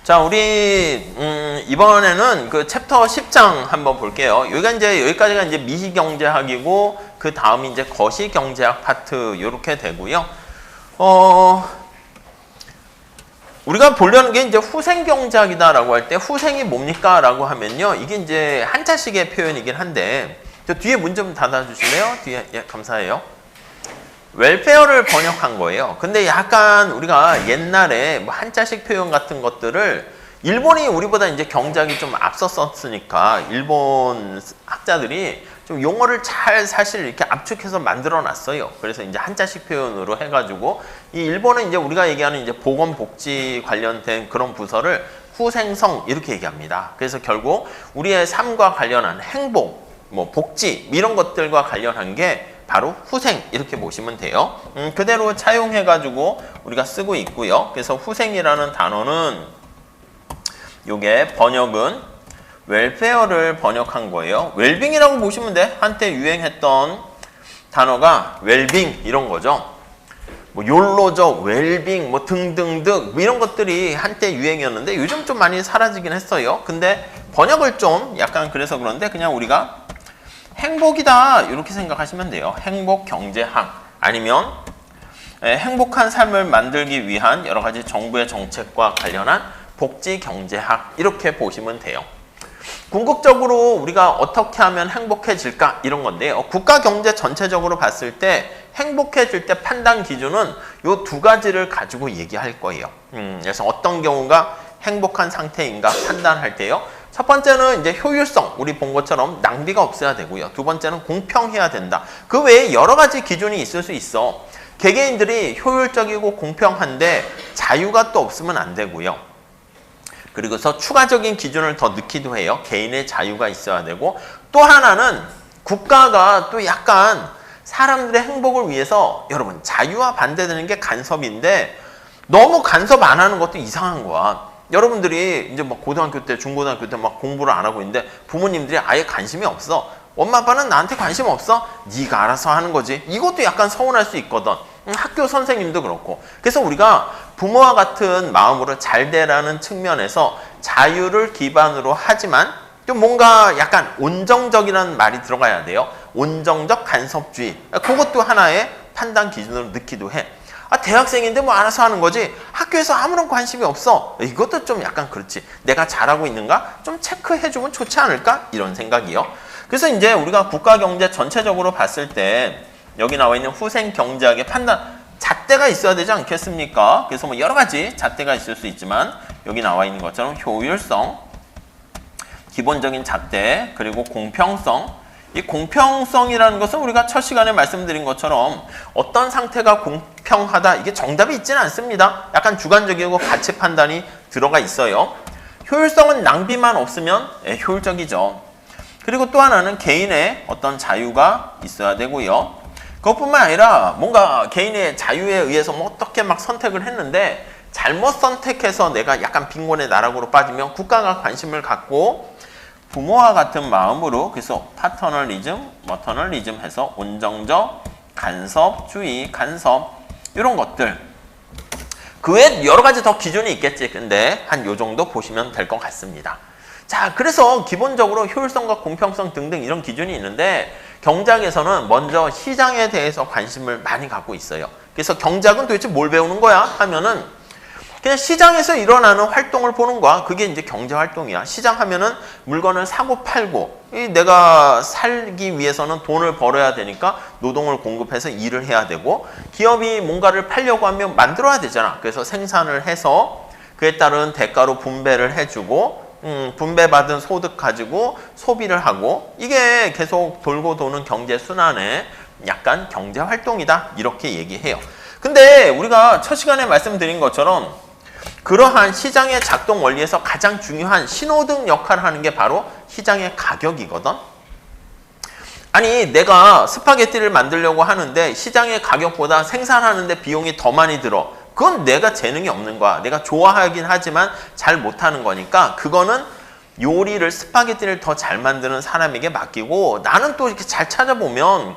자, 우리 이번에는 그 챕터 10장 한번 볼게요. 여기까지가 이제 미시경제학이고 그 다음이 이제 거시경제학 파트 요렇게 되고요. 우리가 보려는 게 이제 후생경제학이다라고 할 때 후생이 뭡니까? 라고 하면요. 이게 이제 한자식의 표현이긴 한데 저 뒤에 문 좀 닫아주실래요? 뒤에 예, 감사해요. 웰페어를 번역한 거예요. 근데 약간 우리가 옛날에 뭐 한자식 표현 같은 것들을 일본이 우리보다 이제 경제학이 좀 앞섰었으니까 일본 학자들이 좀 용어를 잘 사실 이렇게 압축해서 만들어 놨어요. 그래서 이제 한자식 표현으로 해가지고 이 일본은 이제 우리가 얘기하는 이제 보건복지 관련된 그런 부서를 후생성 이렇게 얘기합니다. 그래서 결국 우리의 삶과 관련한 행복, 뭐 복지 이런 것들과 관련한 게 바로 후생 이렇게 보시면 돼요. 그대로 차용해가지고 우리가 쓰고 있고요. 그래서 후생이라는 단어는 요게 번역은 웰페어를 번역한 거예요. 웰빙이라고 보시면 돼. 한때 유행했던 단어가 웰빙 이런 거죠. 뭐 욜로적 웰빙 뭐 등등등 뭐 이런 것들이 한때 유행이었는데 요즘 좀 많이 사라지긴 했어요. 근데 번역을 좀 약간 그래서 그런데 그냥 우리가 행복이다 이렇게 생각하시면 돼요. 행복 경제학 아니면 행복한 삶을 만들기 위한 여러 가지 정부의 정책과 관련한 복지 경제학 이렇게 보시면 돼요. 궁극적으로 우리가 어떻게 하면 행복해질까 이런 건데요. 국가 경제 전체적으로 봤을 때 행복해질 때 판단 기준은 요 두 가지를 가지고 얘기할 거예요. 그래서 어떤 경우가 행복한 상태인가 판단할 때요. 첫 번째는 이제 효율성, 우리 본 것처럼 낭비가 없어야 되고요. 두 번째는 공평해야 된다. 그 외에 여러 가지 기준이 있을 수 있어. 개개인들이 효율적이고 공평한데 자유가 또 없으면 안 되고요. 그리고서 추가적인 기준을 더 넣기도 해요. 개인의 자유가 있어야 되고 또 하나는 국가가 또 약간 사람들의 행복을 위해서 여러분 자유와 반대되는 게 간섭인데 너무 간섭 안 하는 것도 이상한 거야. 여러분들이 이제 막 고등학교 때, 중고등학교 때 막 공부를 안 하고 있는데 부모님들이 아예 관심이 없어. 엄마 아빠는 나한테 관심 없어? 네가 알아서 하는 거지. 이것도 약간 서운할 수 있거든. 학교 선생님도 그렇고. 그래서 우리가 부모와 같은 마음으로 잘 되라는 측면에서 자유를 기반으로 하지만 좀 뭔가 약간 온정적이라는 말이 들어가야 돼요. 온정적 간섭주의. 그것도 하나의 판단 기준으로 넣기도 해. 대학생인데 뭐 알아서 하는 거지 학교에서 아무런 관심이 없어. 이것도 좀 약간 그렇지. 내가 잘하고 있는가? 좀 체크해주면 좋지 않을까? 이런 생각이요. 그래서 이제 우리가 국가경제 전체적으로 봤을 때 여기 나와 있는 후생경제학의 판단 잣대가 있어야 되지 않겠습니까? 그래서 뭐 여러 가지 잣대가 있을 수 있지만 여기 나와 있는 것처럼 효율성, 기본적인 잣대, 그리고 공평성. 이 공평성이라는 것은 우리가 첫 시간에 말씀드린 것처럼 어떤 상태가 공평하다 이게 정답이 있지는 않습니다. 약간 주관적이고 가치 판단이 들어가 있어요. 효율성은 낭비만 없으면 효율적이죠. 그리고 또 하나는 개인의 어떤 자유가 있어야 되고요. 그것뿐만 아니라 뭔가 개인의 자유에 의해서 뭐 어떻게 막 선택을 했는데 잘못 선택해서 내가 약간 빈곤의 나락으로 빠지면 국가가 관심을 갖고 부모와 같은 마음으로 그래서 파터널리즘, 머터널리즘 해서 온정적, 간섭주의, 간섭 이런 것들 그 외에 여러 가지 더 기준이 있겠지. 근데 한 요 정도 보시면 될 것 같습니다. 자, 그래서 기본적으로 효율성과 공평성 등등 이런 기준이 있는데 경제학에서는 먼저 시장에 대해서 관심을 많이 갖고 있어요. 그래서 경제학은 도대체 뭘 배우는 거야? 하면은 그냥 시장에서 일어나는 활동을 보는 거야. 그게 이제 경제활동이야. 시장 하면은 물건을 사고 팔고 내가 살기 위해서는 돈을 벌어야 되니까 노동을 공급해서 일을 해야 되고 기업이 뭔가를 팔려고 하면 만들어야 되잖아. 그래서 생산을 해서 그에 따른 대가로 분배를 해주고 분배받은 소득 가지고 소비를 하고 이게 계속 돌고 도는 경제순환의 약간 경제활동이다. 이렇게 얘기해요. 근데 우리가 첫 시간에 말씀드린 것처럼 그러한 시장의 작동 원리에서 가장 중요한 신호등 역할을 하는 게 바로 시장의 가격이거든. 아니 내가 스파게티를 만들려고 하는데 시장의 가격보다 생산하는데 비용이 더 많이 들어. 그건 내가 재능이 없는 거야. 내가 좋아하긴 하지만 잘 못하는 거니까 그거는 요리를 스파게티를 더 잘 만드는 사람에게 맡기고 나는 또 이렇게 잘 찾아보면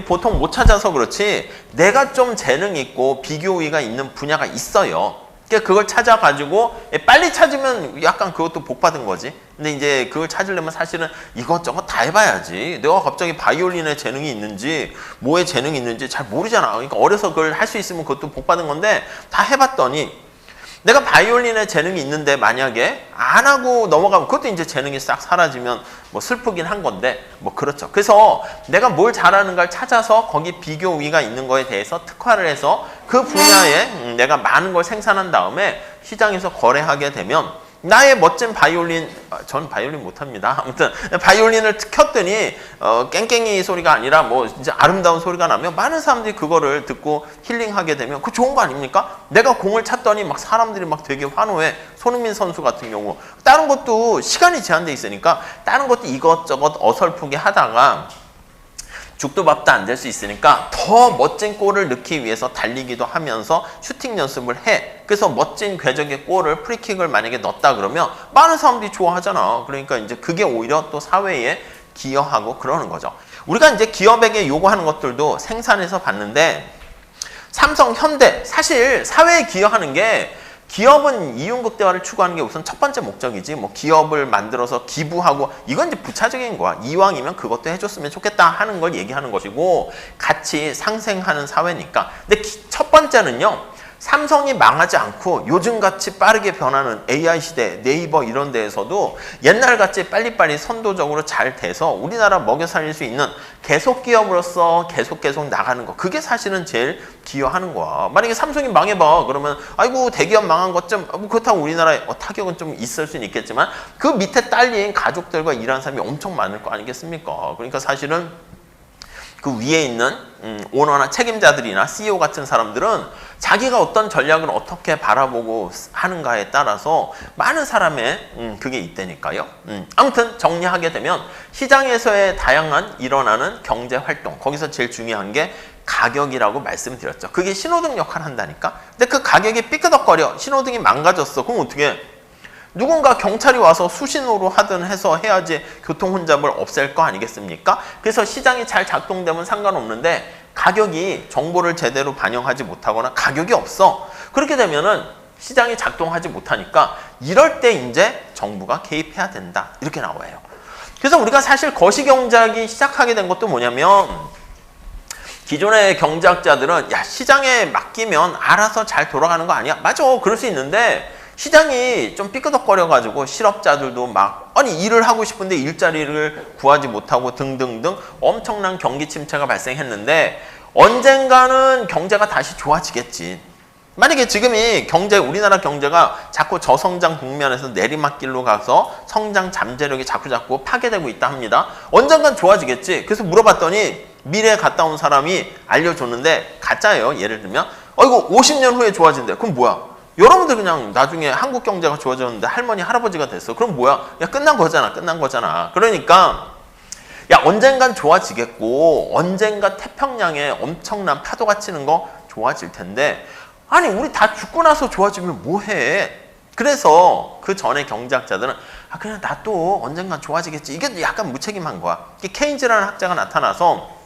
보통 못 찾아서 그렇지 내가 좀 재능 있고 비교의가 있는 분야가 있어요. 그걸 찾아가지고 빨리 찾으면 약간 그것도 복 받은 거지. 근데 이제 그걸 찾으려면 사실은 이것저것 다 해봐야지. 내가 갑자기 바이올린에 재능이 있는지 뭐에 재능이 있는지 잘 모르잖아. 그러니까 어려서 그걸 할 수 있으면 그것도 복 받은 건데 다 해봤더니 내가 바이올린에 재능이 있는데 만약에 안 하고 넘어가면 그것도 이제 재능이 싹 사라지면 뭐 슬프긴 한 건데 뭐 그렇죠. 그래서 내가 뭘 잘하는가를 찾아서 거기 비교 우위가 있는 거에 대해서 특화를 해서 그 분야에 내가 많은 걸 생산한 다음에 시장에서 거래하게 되면 나의 멋진 바이올린, 전 바이올린 못합니다. 아무튼 바이올린을 켰더니 깽깽이 소리가 아니라 뭐 진짜 아름다운 소리가 나면 많은 사람들이 그거를 듣고 힐링하게 되면 그 좋은 거 아닙니까? 내가 공을 찼더니 막 사람들이 막 되게 환호해. 손흥민 선수 같은 경우 다른 것도 시간이 제한돼 있으니까 다른 것도 이것저것 어설프게 하다가 죽도 밥도 안 될 수 있으니까 더 멋진 골을 넣기 위해서 달리기도 하면서 슈팅 연습을 해. 그래서 멋진 궤적의 골을 프리킥을 만약에 넣었다 그러면 많은 사람들이 좋아하잖아. 그러니까 이제 그게 오히려 또 사회에 기여하고 그러는 거죠. 우리가 이제 기업에게 요구하는 것들도 생산해서 봤는데 삼성, 현대 사실 사회에 기여하는 게 기업은 이윤극대화를 추구하는 게 우선 첫 번째 목적이지 뭐 기업을 만들어서 기부하고 이건 이제 부차적인 거야. 이왕이면 그것도 해줬으면 좋겠다 하는 걸 얘기하는 것이고 같이 상생하는 사회니까. 근데 첫 번째는요. 삼성이 망하지 않고 요즘같이 빠르게 변하는 AI 시대, 네이버 이런 데에서도 옛날같이 빨리빨리 선도적으로 잘 돼서 우리나라 먹여 살릴 수 있는 계속 기업으로서 계속 나가는 거. 그게 사실은 제일 기여하는 거야. 만약에 삼성이 망해봐. 그러면 아이고 대기업 망한 것 좀 그렇다고 우리나라에 타격은 좀 있을 수는 있겠지만 그 밑에 딸린 가족들과 일하는 사람이 엄청 많을 거 아니겠습니까? 그러니까 사실은 그 위에 있는 오너나 책임자들이나 CEO 같은 사람들은 자기가 어떤 전략을 어떻게 바라보고 하는가에 따라서 많은 사람의 그게 있다니까요. 아무튼 정리하게 되면 시장에서의 다양한 일어나는 경제활동, 거기서 제일 중요한 게 가격이라고 말씀드렸죠. 그게 신호등 역할을 한다니까. 근데 그 가격이 삐끄덕거려. 신호등이 망가졌어. 그럼 어떻게 해? 누군가 경찰이 와서 수신호로 하든 해서 해야지 교통 혼잡을 없앨 거 아니겠습니까? 그래서 시장이 잘 작동되면 상관없는데 가격이 정보를 제대로 반영하지 못하거나 가격이 없어. 그렇게 되면은 시장이 작동하지 못하니까 이럴 때 이제 정부가 개입해야 된다. 이렇게 나와요. 그래서 우리가 사실 거시경제학이 시작하게 된 것도 뭐냐면 기존의 경제학자들은 야 시장에 맡기면 알아서 잘 돌아가는 거 아니야? 맞아. 그럴 수 있는데 시장이 좀 삐끄덕거려가지고 실업자들도 막 아니 일을 하고 싶은데 일자리를 구하지 못하고 등등등 엄청난 경기 침체가 발생했는데 언젠가는 경제가 다시 좋아지겠지. 만약에 지금이 우리나라 경제가 자꾸 저성장 국면에서 내리막길로 가서 성장 잠재력이 자꾸 파괴되고 있다 합니다. 언젠간 좋아지겠지. 그래서 물어봤더니 미래에 갔다 온 사람이 알려줬는데 가짜예요. 예를 들면 이거 50년 후에 좋아진대. 그럼 뭐야? 여러분들 그냥 나중에 한국 경제가 좋아졌는데 할머니 할아버지가 됐어. 그럼 뭐야? 야 끝난 거잖아. 그러니까 야 언젠간 좋아지겠고 언젠가 태평양에 엄청난 파도가 치는 거 좋아질 텐데 아니 우리 다 죽고 나서 좋아지면 뭐해? 그래서 그 전에 경제학자들은 그냥 나 또 언젠간 좋아지겠지. 이게 약간 무책임한 거야. 케인즈라는 학자가 나타나서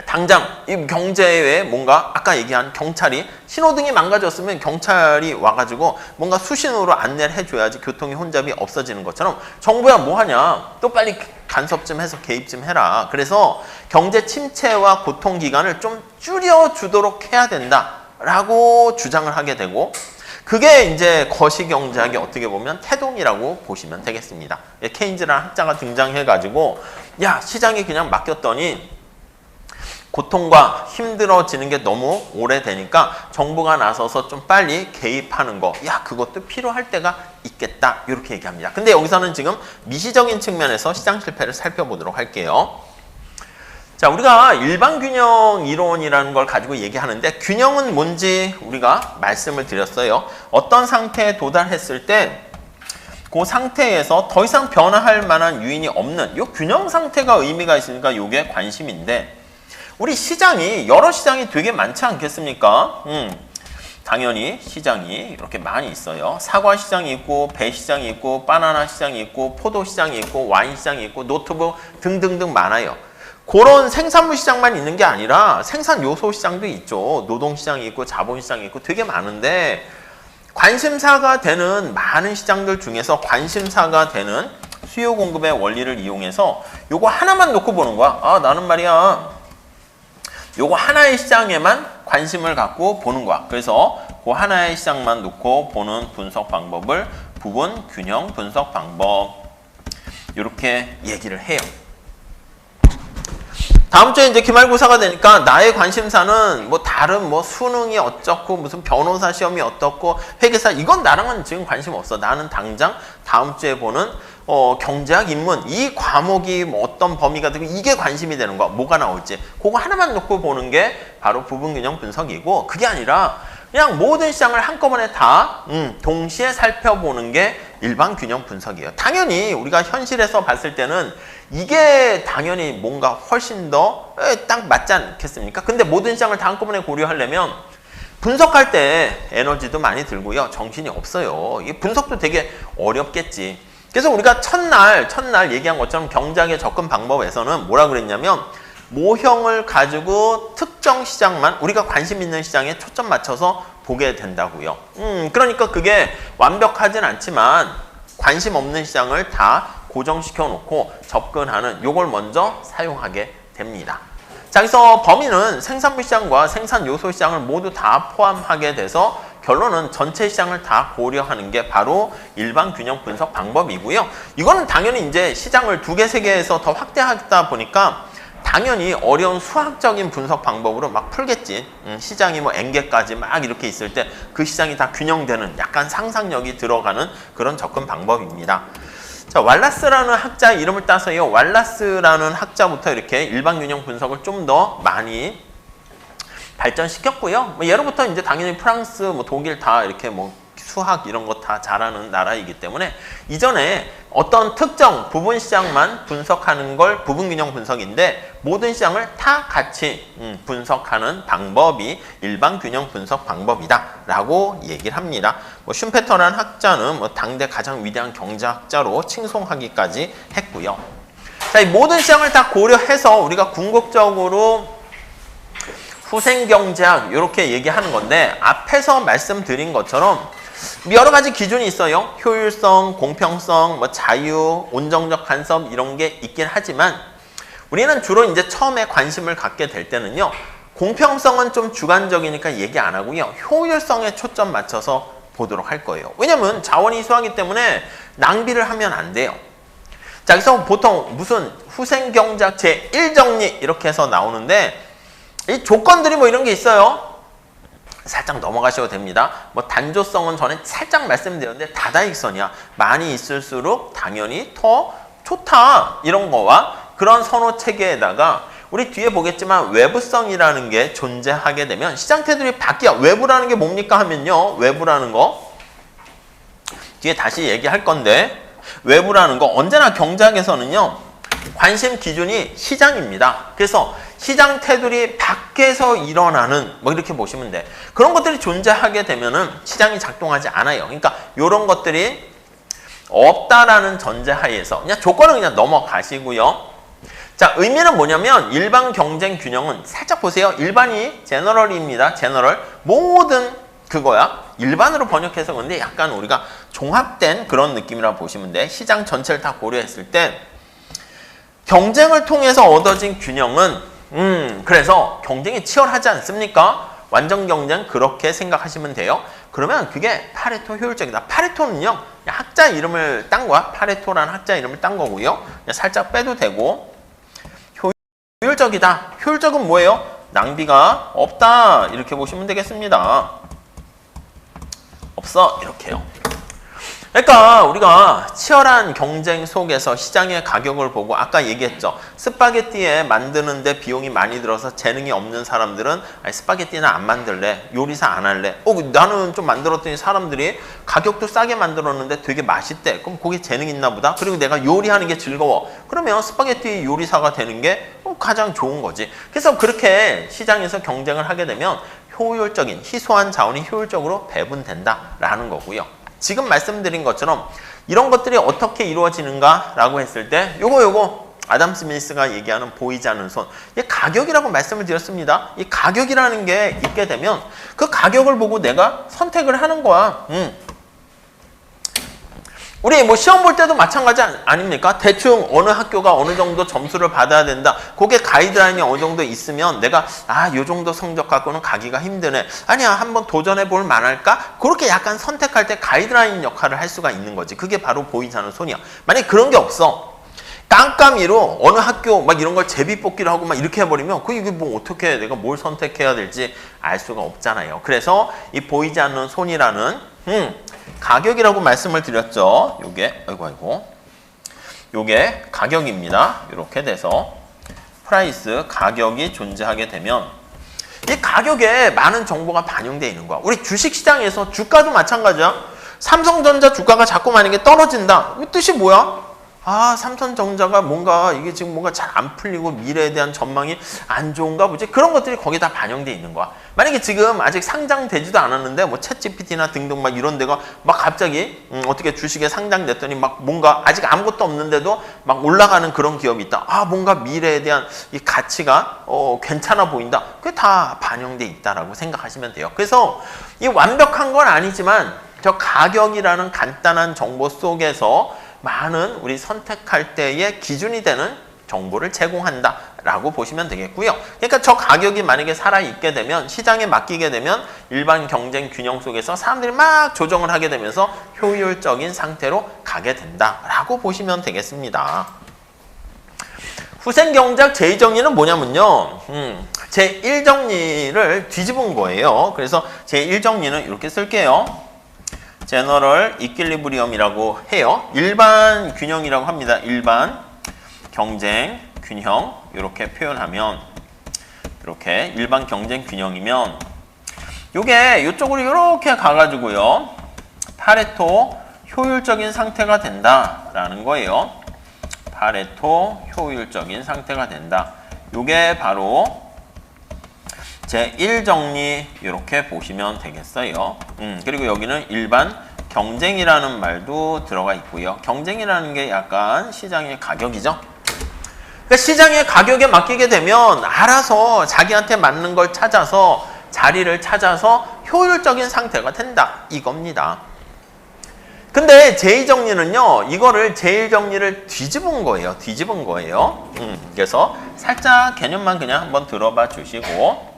당장 이 경제에 뭔가 아까 얘기한 경찰이 신호등이 망가졌으면 경찰이 와가지고 뭔가 수신호로 안내를 해줘야지 교통의 혼잡이 없어지는 것처럼 정부야 뭐하냐 또 빨리 간섭 좀 해서 개입 좀 해라. 그래서 경제 침체와 고통 기간을 좀 줄여주도록 해야 된다라고 주장을 하게 되고 그게 이제 거시경제학의 어떻게 보면 태동이라고 보시면 되겠습니다. 케인즈라는 학자가 등장해가지고 야 시장이 그냥 맡겼더니 고통과 힘들어지는 게 너무 오래되니까 정부가 나서서 좀 빨리 개입하는 거, 그것도 필요할 때가 있겠다 이렇게 얘기합니다. 근데 여기서는 지금 미시적인 측면에서 시장 실패를 살펴보도록 할게요. 자, 우리가 일반균형 이론이라는 걸 가지고 얘기하는데 균형은 뭔지 우리가 말씀을 드렸어요. 어떤 상태에 도달했을 때 그 상태에서 더 이상 변화할 만한 요인이 없는 이 균형 상태가 의미가 있으니까 이게 관심인데 우리 시장이 여러 시장이 되게 많지 않겠습니까? 당연히 시장이 이렇게 많이 있어요. 사과 시장이 있고 배 시장이 있고 바나나 시장이 있고 포도 시장이 있고 와인 시장이 있고 노트북 등등등 많아요. 그런 생산물 시장만 있는 게 아니라 생산 요소 시장도 있죠. 노동 시장이 있고 자본 시장이 있고 되게 많은데 관심사가 되는 많은 시장들 중에서 관심사가 되는 수요 공급의 원리를 이용해서 요거 하나만 놓고 보는 거야. 아, 나는 말이야. 요거 하나의 시장에만 관심을 갖고 보는 거야. 그래서 그 하나의 시장만 놓고 보는 분석 방법을 부분 균형 분석 방법. 이렇게 얘기를 해요. 다음 주에 이제 기말고사가 되니까 나의 관심사는 뭐 다른 뭐 수능이 어쩌고 무슨 변호사 시험이 어떻고 회계사 이건 나랑은 지금 관심 없어. 나는 당장 다음 주에 보는 경제학 인문 이 과목이 뭐 어떤 범위가 되고 이게 관심이 되는 거야. 뭐가 나올지 그거 하나만 놓고 보는 게 바로 부분균형 분석이고 그게 아니라 그냥 모든 시장을 한꺼번에 다 동시에 살펴보는 게 일반 균형 분석이에요. 당연히 우리가 현실에서 봤을 때는 이게 당연히 뭔가 훨씬 더 딱 맞지 않겠습니까? 근데 모든 시장을 다 한꺼번에 고려하려면 분석할 때 에너지도 많이 들고요. 정신이 없어요. 이 분석도 되게 어렵겠지. 그래서 우리가 첫날 얘기한 것처럼 경제학의 접근 방법에서는 뭐라 그랬냐면 모형을 가지고 특정 시장만 우리가 관심 있는 시장에 초점 맞춰서 보게 된다고요. 그러니까 그게 완벽하진 않지만 관심 없는 시장을 다 고정시켜 놓고 접근하는 요걸 먼저 사용하게 됩니다. 자, 그래서 범위는 생산부 시장과 생산 요소 시장을 모두 다 포함하게 돼서 결론은 전체 시장을 다 고려하는 게 바로 일반 균형 분석 방법이고요. 이거는 당연히 이제 시장을 2개, 3개에서 더 확대하다 보니까 당연히 어려운 수학적인 분석 방법으로 막 풀겠지. 시장이 뭐 N개까지 막 이렇게 있을 때 그 시장이 다 균형되는 약간 상상력이 들어가는 그런 접근 방법입니다. 자, 왈라스라는 학자 이름을 따서요. 왈라스라는 학자부터 이렇게 일반 균형 분석을 좀 더 많이 발전시켰고요. 뭐 예로부터 이제 당연히 프랑스, 뭐 독일 다 이렇게 뭐 수학 이런 거 다 잘하는 나라이기 때문에 이전에 어떤 특정 부분 시장만 분석하는 걸 부분균형 분석인데 모든 시장을 다 같이 분석하는 방법이 일반 균형 분석 방법이다 라고 얘기를 합니다. 뭐 슌페터라는 학자는 뭐 당대 가장 위대한 경제학자로 칭송하기까지 했고요. 자, 이 모든 시장을 다 고려해서 우리가 궁극적으로 후생경제학 이렇게 얘기하는 건데 앞에서 말씀드린 것처럼 여러 가지 기준이 있어요. 효율성, 공평성, 뭐 자유, 온정적 간섭 이런 게 있긴 하지만 우리는 주로 이제 처음에 관심을 갖게 될 때는요. 공평성은 좀 주관적이니까 얘기 안 하고요. 효율성에 초점 맞춰서 보도록 할 거예요. 왜냐면 자원이 희소하기 때문에 낭비를 하면 안 돼요. 자, 그래서 보통 무슨 후생경제학 제1정리 이렇게 해서 나오는데 이 조건들이 뭐 이런 게 있어요. 살짝 넘어가셔도 됩니다. 뭐 단조성은 전에 살짝 말씀드렸는데 다다익선이야. 많이 있을수록 당연히 더 좋다. 이런 거와 그런 선호 체계에다가 우리 뒤에 보겠지만 외부성이라는 게 존재하게 되면 시장 태들이 바뀌어. 외부라는 게 뭡니까 하면요. 외부라는 거 뒤에 다시 얘기할 건데 외부라는 거 언제나 경제학에서는요. 관심 기준이 시장입니다. 그래서 시장 테두리 밖에서 일어나는 뭐 이렇게 보시면 돼. 그런 것들이 존재하게 되면은 시장이 작동하지 않아요. 그러니까 이런 것들이 없다라는 전제하에서 그냥 조건은 그냥 넘어가시고요. 자, 의미는 뭐냐면 일반 경쟁 균형은 살짝 보세요. 일반이 제너럴입니다. 제너럴 모든 그거야. 일반으로 번역해서 근데 약간 우리가 종합된 그런 느낌이라 보시면 돼. 시장 전체를 다 고려했을 때 경쟁을 통해서 얻어진 균형은 그래서 경쟁이 치열하지 않습니까? 완전 경쟁 그렇게 생각하시면 돼요. 그러면 그게 파레토 효율적이다. 파레토는요. 학자 이름을 딴 거야. 파레토라는 학자 이름을 딴 거고요. 살짝 빼도 되고 효율적이다. 효율적은 뭐예요? 낭비가 없다. 이렇게 보시면 되겠습니다. 없어. 이렇게요. 그러니까 우리가 치열한 경쟁 속에서 시장의 가격을 보고 아까 얘기했죠. 스파게티에 만드는데 비용이 많이 들어서 재능이 없는 사람들은 아니, 스파게티는 안 만들래. 요리사 안 할래. 나는 좀 만들었더니 사람들이 가격도 싸게 만들었는데 되게 맛있대. 그럼 거기 재능 있나 보다. 그리고 내가 요리하는 게 즐거워. 그러면 스파게티 요리사가 되는 게 가장 좋은 거지. 그래서 그렇게 시장에서 경쟁을 하게 되면 효율적인 희소한 자원이 효율적으로 배분된다라는 거고요. 지금 말씀드린 것처럼 이런 것들이 어떻게 이루어지는가 라고 했을 때 요거 아담 스미스가 얘기하는 보이지 않는 손. 이 가격이라고 말씀을 드렸습니다. 이 가격이라는 게 있게 되면 그 가격을 보고 내가 선택을 하는 거야. 우리 뭐 시험 볼 때도 마찬가지 아닙니까? 대충 어느 학교가 어느 정도 점수를 받아야 된다. 그게 가이드라인이 어느 정도 있으면 내가 요 정도 성적 갖고는 가기가 힘드네. 아니야, 한번 도전해 볼 만할까? 그렇게 약간 선택할 때 가이드라인 역할을 할 수가 있는 거지. 그게 바로 보이지 않는 손이야. 만약에 그런 게 없어. 깜깜이로 어느 학교 막 이런 걸 제비뽑기를 하고 막 이렇게 해버리면 이게 뭐 어떻게 내가 뭘 선택해야 될지 알 수가 없잖아요. 그래서 이 보이지 않는 손이라는 가격이라고 말씀을 드렸죠. 요게 요게 가격입니다. 이렇게 돼서 프라이스, 가격이 존재하게 되면 이 가격에 많은 정보가 반영되어 있는 거야. 우리 주식시장에서 주가도 마찬가지야. 삼성전자 주가가 자꾸 만약에 떨어진다. 이 뜻이 뭐야? 삼성전자가 이게 지금 뭔가 잘 안 풀리고 미래에 대한 전망이 안 좋은가 보지? 그런 것들이 거기에 다 반영돼 있는 거야. 만약에 지금 아직 상장되지도 않았는데 뭐 챗GPT나 등등 막 이런 데가 막 갑자기 어떻게 주식에 상장됐더니 막 뭔가 아직 아무것도 없는데도 막 올라가는 그런 기업이 있다. 뭔가 미래에 대한 이 가치가 괜찮아 보인다. 그게 다 반영돼 있다라고 생각하시면 돼요. 그래서 이 완벽한 건 아니지만 저 가격이라는 간단한 정보 속에서 많은 우리 선택할 때의 기준이 되는 정보를 제공한다라고 보시면 되겠고요. 그러니까 저 가격이 만약에 살아있게 되면 시장에 맡기게 되면 일반 경쟁 균형 속에서 사람들이 막 조정을 하게 되면서 효율적인 상태로 가게 된다라고 보시면 되겠습니다. 후생경작 제2정리는 뭐냐면요. 제1정리를 뒤집은 거예요. 그래서 제1정리는 이렇게 쓸게요. 제너럴 이퀄리브리엄이라고 해요. 일반 균형이라고 합니다. 일반 경쟁 균형 이렇게 표현하면 이렇게 일반 경쟁 균형이면 요게 이쪽으로 이렇게 가가지고요. 파레토 효율적인 상태가 된다라는 거예요. 파레토 효율적인 상태가 된다. 요게 바로 제1정리 이렇게 보시면 되겠어요. 그리고 여기는 일반 경쟁이라는 말도 들어가 있고요. 경쟁이라는 게 약간 시장의 가격이죠. 그러니까 시장의 가격에 맡기게 되면 알아서 자기한테 맞는 걸 찾아서 자리를 찾아서 효율적인 상태가 된다. 이겁니다. 근데 제2정리는요. 이거를 제1정리를 뒤집은 거예요. 그래서 살짝 개념만 그냥 한번 들어봐 주시고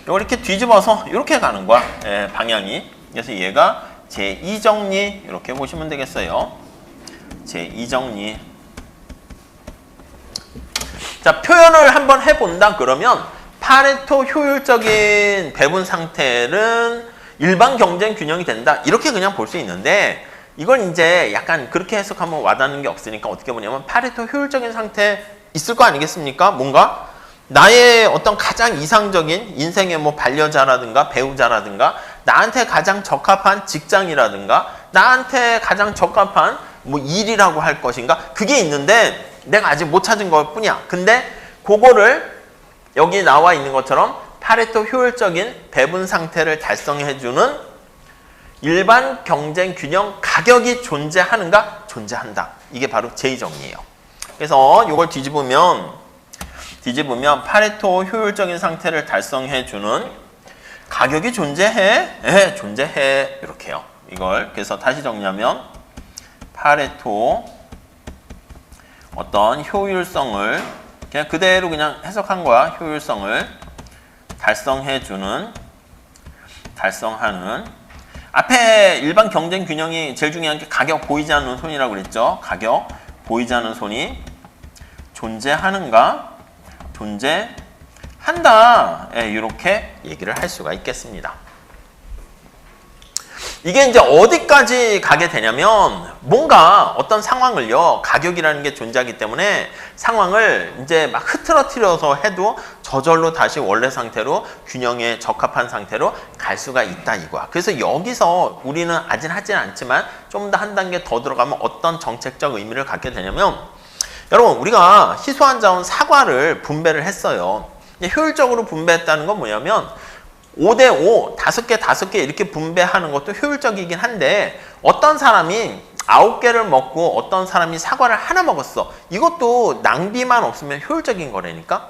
이걸 이렇게 뒤집어서 이렇게 가는 거야. 방향이. 그래서 얘가 제2정리 이렇게 보시면 되겠어요. 제2정리. 자, 표현을 한번 해본다 그러면 파레토 효율적인 배분 상태는 일반 경쟁 균형이 된다. 이렇게 그냥 볼 수 있는데 이걸 이제 약간 그렇게 해석하면 와닿는 게 없으니까 어떻게 보냐면 파레토 효율적인 상태 있을 거 아니겠습니까? 뭔가 나의 어떤 가장 이상적인 인생의 뭐 반려자라든가 배우자라든가 나한테 가장 적합한 직장이라든가 나한테 가장 적합한 뭐 일이라고 할 것인가 그게 있는데 내가 아직 못 찾은 것 뿐이야. 근데 그거를 여기 나와 있는 것처럼 파레토 효율적인 배분 상태를 달성해주는 일반 경쟁 균형 가격이 존재하는가? 존재한다. 이게 바로 제2정리예요. 그래서 이걸 뒤집으면 파레토 효율적인 상태를 달성해주는 가격이 존재해? 네, 존재해. 이렇게요. 이걸 그래서 다시 정리하면 파레토 어떤 효율성을 그냥 그대로 그냥 해석한 거야. 효율성을 달성하는 앞에 일반 경쟁 균형이 제일 중요한 게 가격 보이지 않는 손이라고 그랬죠. 가격 보이지 않는 손이 존재하는가? 존재한다. 이렇게 얘기를 할 수가 있겠습니다. 이게 이제 어디까지 가게 되냐면 뭔가 어떤 상황을요. 가격이라는 게 존재하기 때문에 상황을 이제 막 흐트러뜨려서 해도 저절로 다시 원래 상태로 균형에 적합한 상태로 갈 수가 있다 이거야. 그래서 여기서 우리는 아직 하진 않지만 좀 더 한 단계 더 들어가면 어떤 정책적 의미를 갖게 되냐면 여러분 우리가 희소한 자원 사과를 분배를 했어요. 효율적으로 분배했다는 건 뭐냐면 5대5, 5개 이렇게 분배하는 것도 효율적이긴 한데 어떤 사람이 9개를 먹고 어떤 사람이 사과를 하나 먹었어. 이것도 낭비만 없으면 효율적인 거라니까.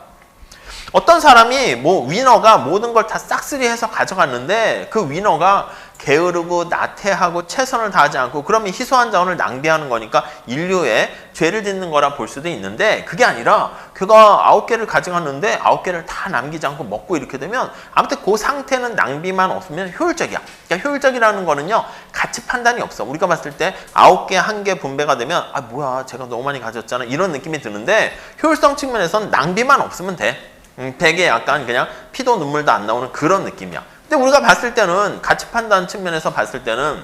어떤 사람이 뭐 위너가 모든 걸 다 싹쓸이해서 가져갔는데 그 위너가 게으르고 나태하고 최선을 다하지 않고 그러면 희소한 자원을 낭비하는 거니까 인류에 죄를 짓는 거라 볼 수도 있는데 그게 아니라 그가 9개를 가져갔는데 9개를 다 남기지 않고 먹고 이렇게 되면 아무튼 그 상태는 낭비만 없으면 효율적이야. 그러니까 효율적이라는 거는요. 가치 판단이 없어. 우리가 봤을 때 9개, 1개 분배가 되면 아 뭐야 제가 너무 많이 가졌잖아 이런 느낌이 드는데 효율성 측면에서는 낭비만 없으면 돼. 되게 약간 그냥 피도 눈물도 안 나오는 그런 느낌이야. 근데 우리가 봤을 때는 가치 판단 측면에서 봤을 때는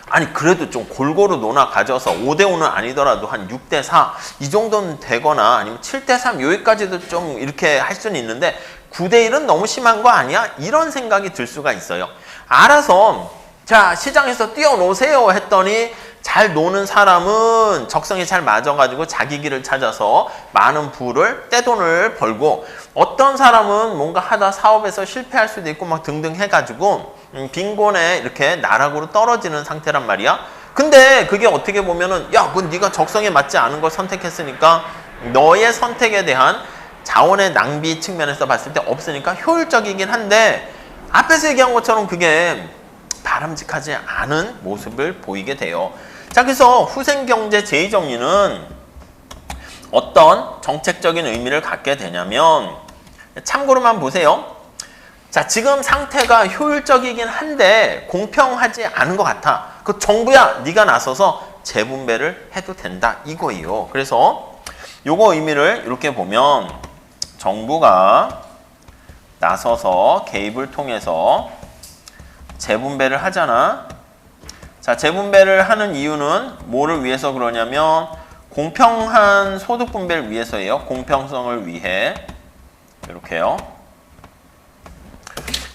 아니 그래도 좀 골고루 논아 가져서 5대5는 아니더라도 한 6대4 이 정도는 되거나 아니면 7대3 여기까지도 좀 이렇게 할 수는 있는데 9대1은 너무 심한 거 아니야? 이런 생각이 들 수가 있어요. 알아서 자 시장에서 뛰어노세요 했더니 잘 노는 사람은 적성에 잘 맞아가지고 자기 길을 찾아서 많은 부를 떼돈을 벌고 어떤 사람은 뭔가 하다 사업에서 실패할 수도 있고 막 등등 해가지고 빈곤에 이렇게 나락으로 떨어지는 상태란 말이야. 근데 그게 어떻게 보면은 야, 그건 네가 적성에 맞지 않은 걸 선택했으니까 너의 선택에 대한 자원의 낭비 측면에서 봤을 때 없으니까 효율적이긴 한데 앞에서 얘기한 것처럼 그게 바람직하지 않은 모습을 보이게 돼요. 자, 그래서 후생경제 제2정리는 어떤 정책적인 의미를 갖게 되냐면 참고로만 보세요. 자, 지금 상태가 효율적이긴 한데 공평하지 않은 것 같아. 그 정부야 네가 나서서 재분배를 해도 된다 이거예요. 그래서 요거 의미를 이렇게 보면 정부가 나서서 개입을 통해서 재분배를 하잖아. 자, 재분배를 하는 이유는 뭐를 위해서 그러냐면 공평한 소득 분배를 위해서예요. 공평성을 위해. 이렇게요.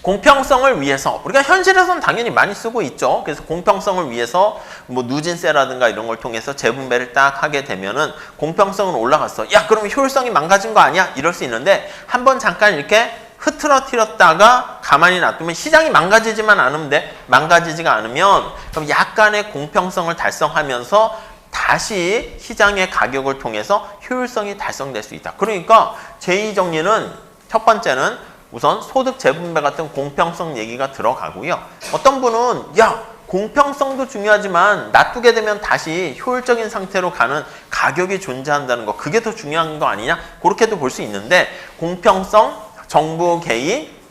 공평성을 위해서 우리가 현실에서는 당연히 많이 쓰고 있죠. 그래서 공평성을 위해서 뭐 누진세라든가 이런 걸 통해서 재분배를 딱 하게 되면은 공평성은 올라갔어. 야, 그럼 효율성이 망가진 거 아니야? 이럴 수 있는데 한번 잠깐 이렇게 흐트러뜨렸다가 가만히 놔두면 시장이 망가지지만 않으면 돼. 망가지지가 않으면 그럼 약간의 공평성을 달성하면서 다시 시장의 가격을 통해서 효율성이 달성될 수 있다. 그러니까 제2정리는 첫 번째는 우선 소득 재분배 같은 공평성 얘기가 들어가고요. 어떤 분은 야, 공평성도 중요하지만 놔두게 되면 다시 효율적인 상태로 가는 가격이 존재한다는 거 그게 더 중요한 거 아니냐? 그렇게도 볼 수 있는데 공평성, 정부 개입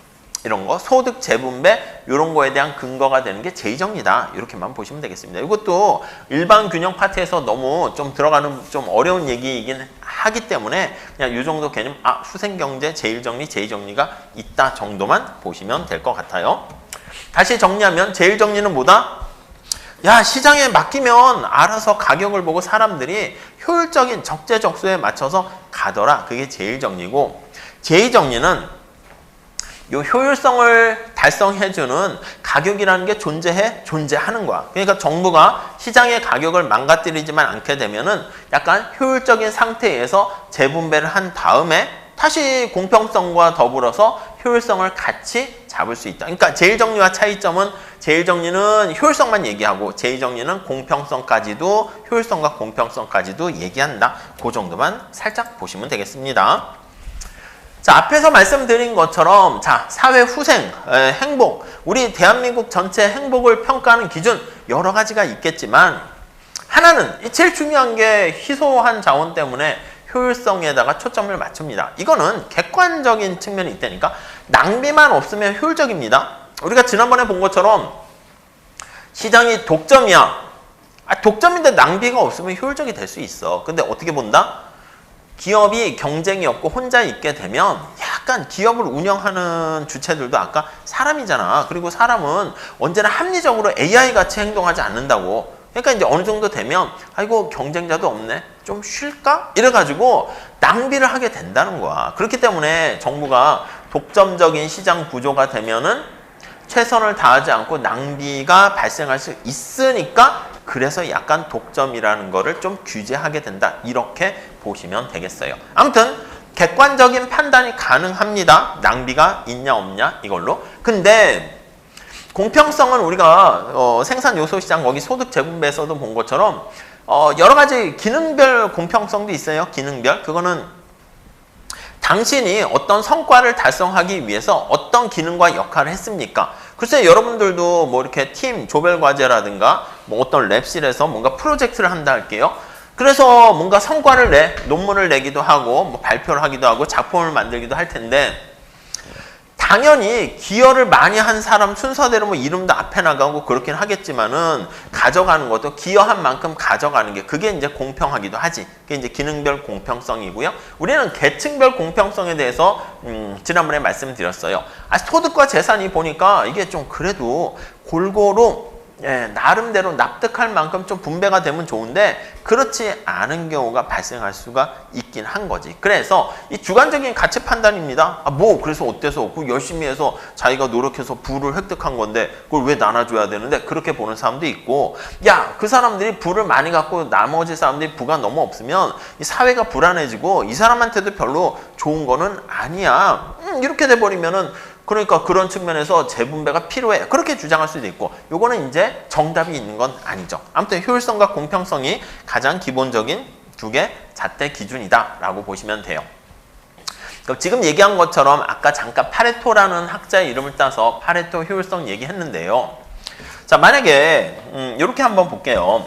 이런 거, 소득 재분배 이런 거에 대한 근거가 되는 게 제2정리다. 이렇게만 보시면 되겠습니다. 이것도 일반 균형 파트에서 너무 좀 들어가는 좀 어려운 얘기이긴 하기 때문에 그냥 이 정도 개념, 후생경제 제1정리, 제2정리가 있다 정도만 보시면 될 것 같아요. 다시 정리하면 제1정리는 뭐다? 야, 시장에 맡기면 알아서 가격을 보고 사람들이 효율적인 적재적소에 맞춰서 가더라. 그게 제1정리고 제2정리는 요 효율성을 달성해주는 가격이라는 게 존재해? 존재하는 거야. 그러니까 정부가 시장의 가격을 망가뜨리지만 않게 되면은 약간 효율적인 상태에서 재분배를 한 다음에 다시 공평성과 더불어서 효율성을 같이 잡을 수 있다. 그러니까 제1정리와 차이점은 제1정리는 효율성만 얘기하고 제2정리는 공평성까지도 효율성과 공평성까지도 얘기한다. 그 정도만 살짝 보시면 되겠습니다. 자, 앞에서 말씀드린 것처럼 자, 사회 후생, 행복, 우리 대한민국 전체 행복을 평가하는 기준 여러 가지가 있겠지만 하나는 제일 중요한 게 희소한 자원 때문에 효율성에다가 초점을 맞춥니다. 이거는 객관적인 측면이 있다니까 낭비만 없으면 효율적입니다. 우리가 지난번에 본 것처럼 시장이 독점이야. 독점인데 낭비가 없으면 효율적이 될 수 있어. 근데 어떻게 본다? 기업이 경쟁이 없고 혼자 있게 되면 약간 기업을 운영하는 주체들도 아까 사람이잖아. 그리고 사람은 언제나 합리적으로 AI같이 행동하지 않는다고. 그러니까 이제 어느 정도 되면 아이고 경쟁자도 없네. 좀 쉴까? 이래가지고 낭비를 하게 된다는 거야. 그렇기 때문에 정부가 독점적인 시장 구조가 되면은 최선을 다하지 않고 낭비가 발생할 수 있으니까 그래서 약간 독점이라는 거를 좀 규제하게 된다. 이렇게 보시면 되겠어요. 아무튼 객관적인 판단이 가능합니다. 낭비가 있냐 없냐 이걸로. 근데 공평성은 우리가 생산 요소 시장 거기 소득 재분배에서도 본 것처럼 여러 가지 기능별 공평성도 있어요. 기능별. 그거는 당신이 어떤 성과를 달성하기 위해서 어떤 기능과 역할을 했습니까? 글쎄 여러분들도 뭐 이렇게 팀 조별 과제라든가 뭐 어떤 랩실에서 뭔가 프로젝트를 한다 할게요. 그래서 뭔가 성과를 논문을 내기도 하고 뭐 발표를 하기도 하고 작품을 만들기도 할 텐데 당연히 기여를 많이 한 사람 순서대로 뭐 이름도 앞에 나가고 그렇긴 하겠지만은 가져가는 것도 기여한 만큼 가져가는 게 그게 이제 공평하기도 하지. 그게 이제 기능별 공평성이고요. 우리는 계층별 공평성에 대해서 지난번에 말씀드렸어요. 소득과 재산이 보니까 이게 좀 그래도 골고루 나름대로 납득할 만큼 좀 분배가 되면 좋은데 그렇지 않은 경우가 발생할 수가 있긴 한 거지. 그래서 이 주관적인 가치 판단입니다. 그래서 어때서 그 열심히 해서 자기가 노력해서 부를 획득한 건데 그걸 왜 나눠줘야 되는데 그렇게 보는 사람도 있고 그 사람들이 부를 많이 갖고 나머지 사람들이 부가 너무 없으면 이 사회가 불안해지고 이 사람한테도 별로 좋은 거는 아니야. 이렇게 돼버리면은 그러니까 그런 측면에서 재분배가 필요해. 그렇게 주장할 수도 있고 요거는 이제 정답이 있는 건 아니죠. 아무튼 효율성과 공평성이 가장 기본적인 두 개 잣대 기준이다 라고 보시면 돼요. 그럼 지금 얘기한 것처럼 아까 잠깐 파레토라는 학자의 이름을 따서 파레토 효율성 얘기했는데요. 자, 만약에 이렇게 한번 볼게요.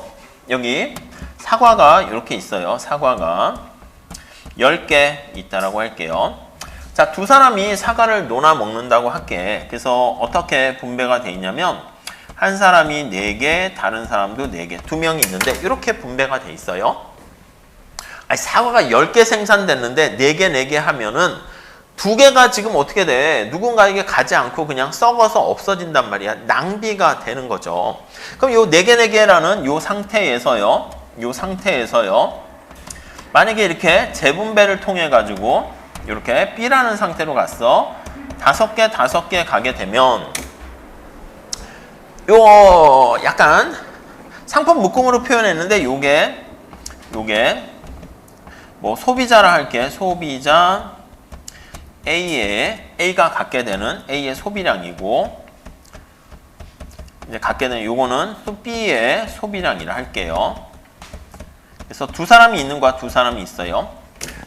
여기 사과가 이렇게 있어요. 사과가 10개 있다라고 할게요. 자, 두 사람이 사과를 논아 먹는다고 할게. 그래서 어떻게 분배가 돼 있냐면 한 사람이 4개, 다른 사람도 4개, 두 명이 있는데 이렇게 분배가 돼 있어요. 사과가 10개 생산됐는데 4개, 4개 하면은 2개가 지금 어떻게 돼? 누군가에게 가지 않고 그냥 썩어서 없어진단 말이야. 낭비가 되는 거죠. 그럼 요 4개, 4개라는 요 상태에서요. 만약에 이렇게 재분배를 통해 가지고 이렇게 B라는 상태로 갔어. 5개, 5개 가게 되면 요 약간 상품 묶음으로 표현했는데 요게 뭐 소비자라 할게. 소비자 A가 갖게 되는 A의 소비량이고 이제 갖게 되는 요거는 또 B의 소비량이라 할게요. 그래서 두 사람이 있는 거야. 두 사람이 있어요.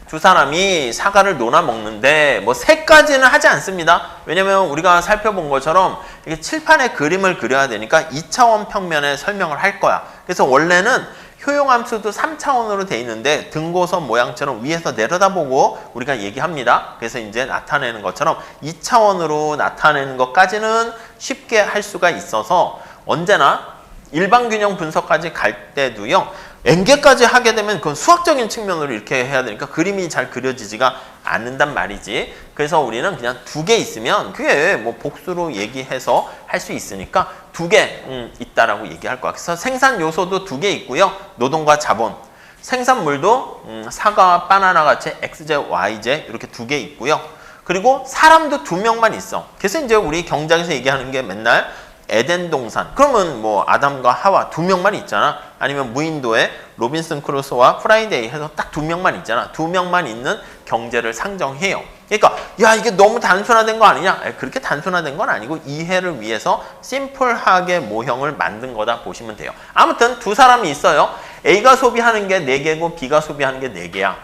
두 사람이 사과를 논아 먹는데 뭐 세까지는 하지 않습니다. 왜냐면 우리가 살펴본 것처럼 이게 칠판에 그림을 그려야 되니까 2차원 평면에 설명을 할 거야. 그래서 원래는 효용함수도 3차원으로 돼 있는데 등고선 모양처럼 위에서 내려다보고 우리가 얘기합니다. 그래서 이제 나타내는 것처럼 2차원으로 나타내는 것까지는 쉽게 할 수가 있어서 언제나 일반균형 분석까지 갈 때도요. N개까지 하게 되면 그건 수학적인 측면으로 이렇게 해야 되니까 그림이 잘 그려지지가 않는단 말이지. 그래서 우리는 그냥 2개 있으면 그게 뭐 복수로 얘기해서 할 수 있으니까 2개 있다라고 얘기할 거야. 그래서 생산 요소도 2개 있고요. 노동과 자본. 생산물도 사과와 바나나 같이 XJ, YJ 이렇게 2개 있고요. 그리고 사람도 2명만 있어. 그래서 이제 우리 경장에서 얘기하는 게 맨날 에덴 동산. 그러면 뭐 아담과 하와 2명만 있잖아. 아니면 무인도에 로빈슨 크루소와 프라이데이 해서 딱 2명만 있잖아. 2명만 있는 경제를 상정해요. 그러니까 이게 너무 단순화된 거 아니냐? 그렇게 단순화된 건 아니고 이해를 위해서 심플하게 모형을 만든 거다 보시면 돼요. 아무튼 두 사람이 있어요. A가 소비하는 게 4개고 B가 소비하는 게 4개야.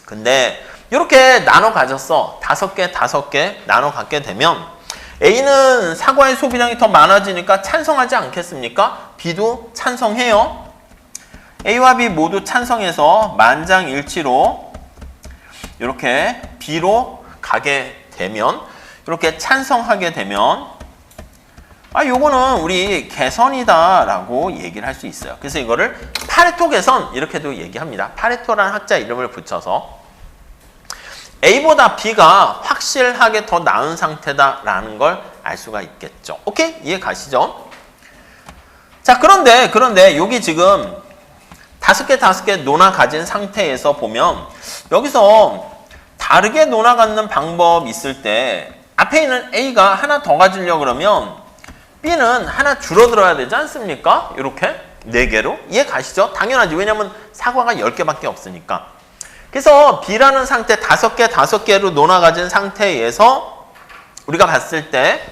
근데 이렇게 나눠 가졌어. 5개, 5개 나눠 갖게 되면 A는 사과의 소비량이 더 많아지니까 찬성하지 않겠습니까? B도 찬성해요. A와 B 모두 찬성해서 만장일치로 이렇게 B로 가게 되면 이렇게 찬성하게 되면 요거는 우리 개선이다라고 얘기를 할 수 있어요. 그래서 이거를 파레토 개선 이렇게도 얘기합니다. 파레토라는 학자 이름을 붙여서 A보다 B가 확실하게 더 나은 상태다라는 걸 알 수가 있겠죠. 오케이? 이해 가시죠? 자, 그런데 여기 지금 5개 논아 가진 상태에서 보면 여기서 다르게 논아 갖는 방법 있을 때 앞에 있는 A가 하나 더 가지려고 그러면 B는 하나 줄어들어야 되지 않습니까? 이렇게 4개로. 이해 가시죠? 당연하지. 왜냐면 사과가 10개밖에 없으니까. 그래서 B라는 상태 5개로 논아 가진 상태에서 우리가 봤을 때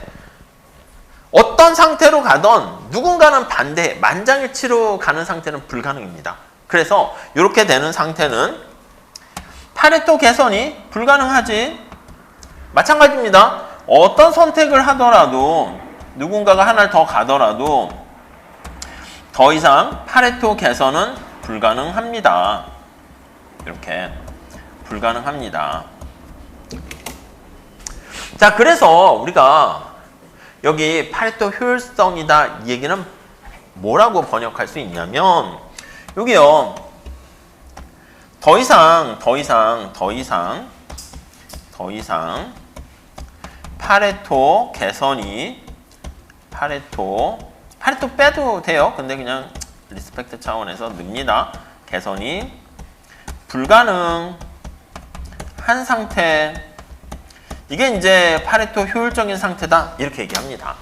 어떤 상태로 가던 누군가는 반대, 만장일치로 가는 상태는 불가능입니다. 그래서 이렇게 되는 상태는 파레토 개선이 불가능하지. 마찬가지입니다. 어떤 선택을 하더라도 누군가가 하나를 더 가더라도 더 이상 파레토 개선은 불가능합니다. 이렇게 불가능합니다. 자, 그래서 우리가 여기 파레토 효율성이다 이 얘기는 뭐라고 번역할 수 있냐면 여기요. 더 이상 파레토 개선이 파레토 빼도 돼요. 근데 그냥 리스펙트 차원에서 늡니다. 개선이 불가능한 상태. 이게 이제 파레토 효율적인 상태다. 이렇게 얘기합니다.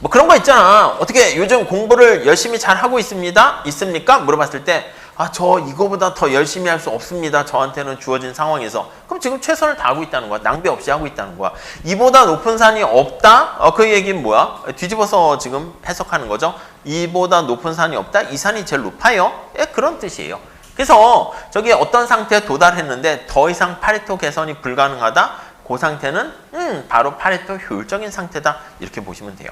뭐 그런 거 있잖아. 어떻게 요즘 공부를 열심히 잘 하고 있습니까? 물어봤을 때 저 이거보다 더 열심히 할 수 없습니다. 저한테는 주어진 상황에서. 그럼 지금 최선을 다하고 있다는 거야. 낭비 없이 하고 있다는 거야. 이보다 높은 산이 없다? 그 얘기는 뭐야? 뒤집어서 지금 해석하는 거죠. 이보다 높은 산이 없다? 이 산이 제일 높아요? 예, 그런 뜻이에요. 그래서 저기 어떤 상태에 도달했는데 더 이상 파레토 개선이 불가능하다? 그 상태는 바로 파레토 효율적인 상태다. 이렇게 보시면 돼요.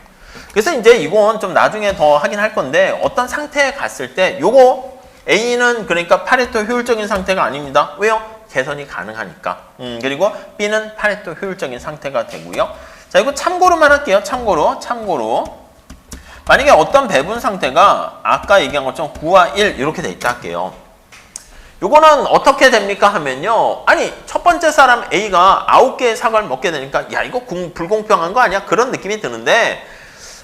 그래서 이제 이건 좀 나중에 더 하긴 할 건데 어떤 상태에 갔을 때 요거 A는 그러니까 파레토 효율적인 상태가 아닙니다. 왜요? 개선이 가능하니까. 그리고 B는 파레토 효율적인 상태가 되고요. 자, 이거 참고로만 할게요. 참고로. 만약에 어떤 배분 상태가 아까 얘기한 것처럼 9와 1 이렇게 돼 있다 할게요. 요거는 어떻게 됩니까 하면요. 아니, 첫 번째 사람 A가 9개의 사과를 먹게 되니까 야, 이거 불공평한 거 아니야? 그런 느낌이 드는데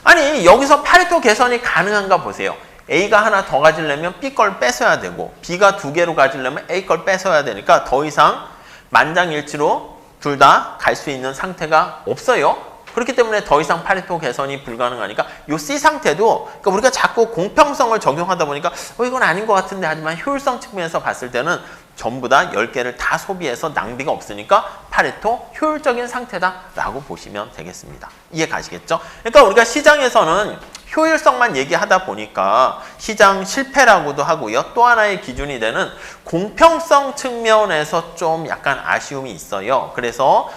아니, 여기서 파레토 개선이 가능한가 보세요. A가 하나 더 가지려면 B 걸 뺏어야 되고 B가 2개로 가지려면 A 걸 뺏어야 되니까 더 이상 만장일치로 둘 다 갈 수 있는 상태가 없어요. 그렇기 때문에 더 이상 파레토 개선이 불가능하니까 이 C 상태도 그러니까 우리가 자꾸 공평성을 적용하다 보니까 이건 아닌 것 같은데 하지만 효율성 측면에서 봤을 때는 전부 다 10개를 다 소비해서 낭비가 없으니까 파레토 효율적인 상태다라고 보시면 되겠습니다. 이해 가시겠죠? 그러니까 우리가 시장에서는 효율성만 얘기하다 보니까 시장 실패라고도 하고요. 또 하나의 기준이 되는 공평성 측면에서 좀 약간 아쉬움이 있어요. 그래서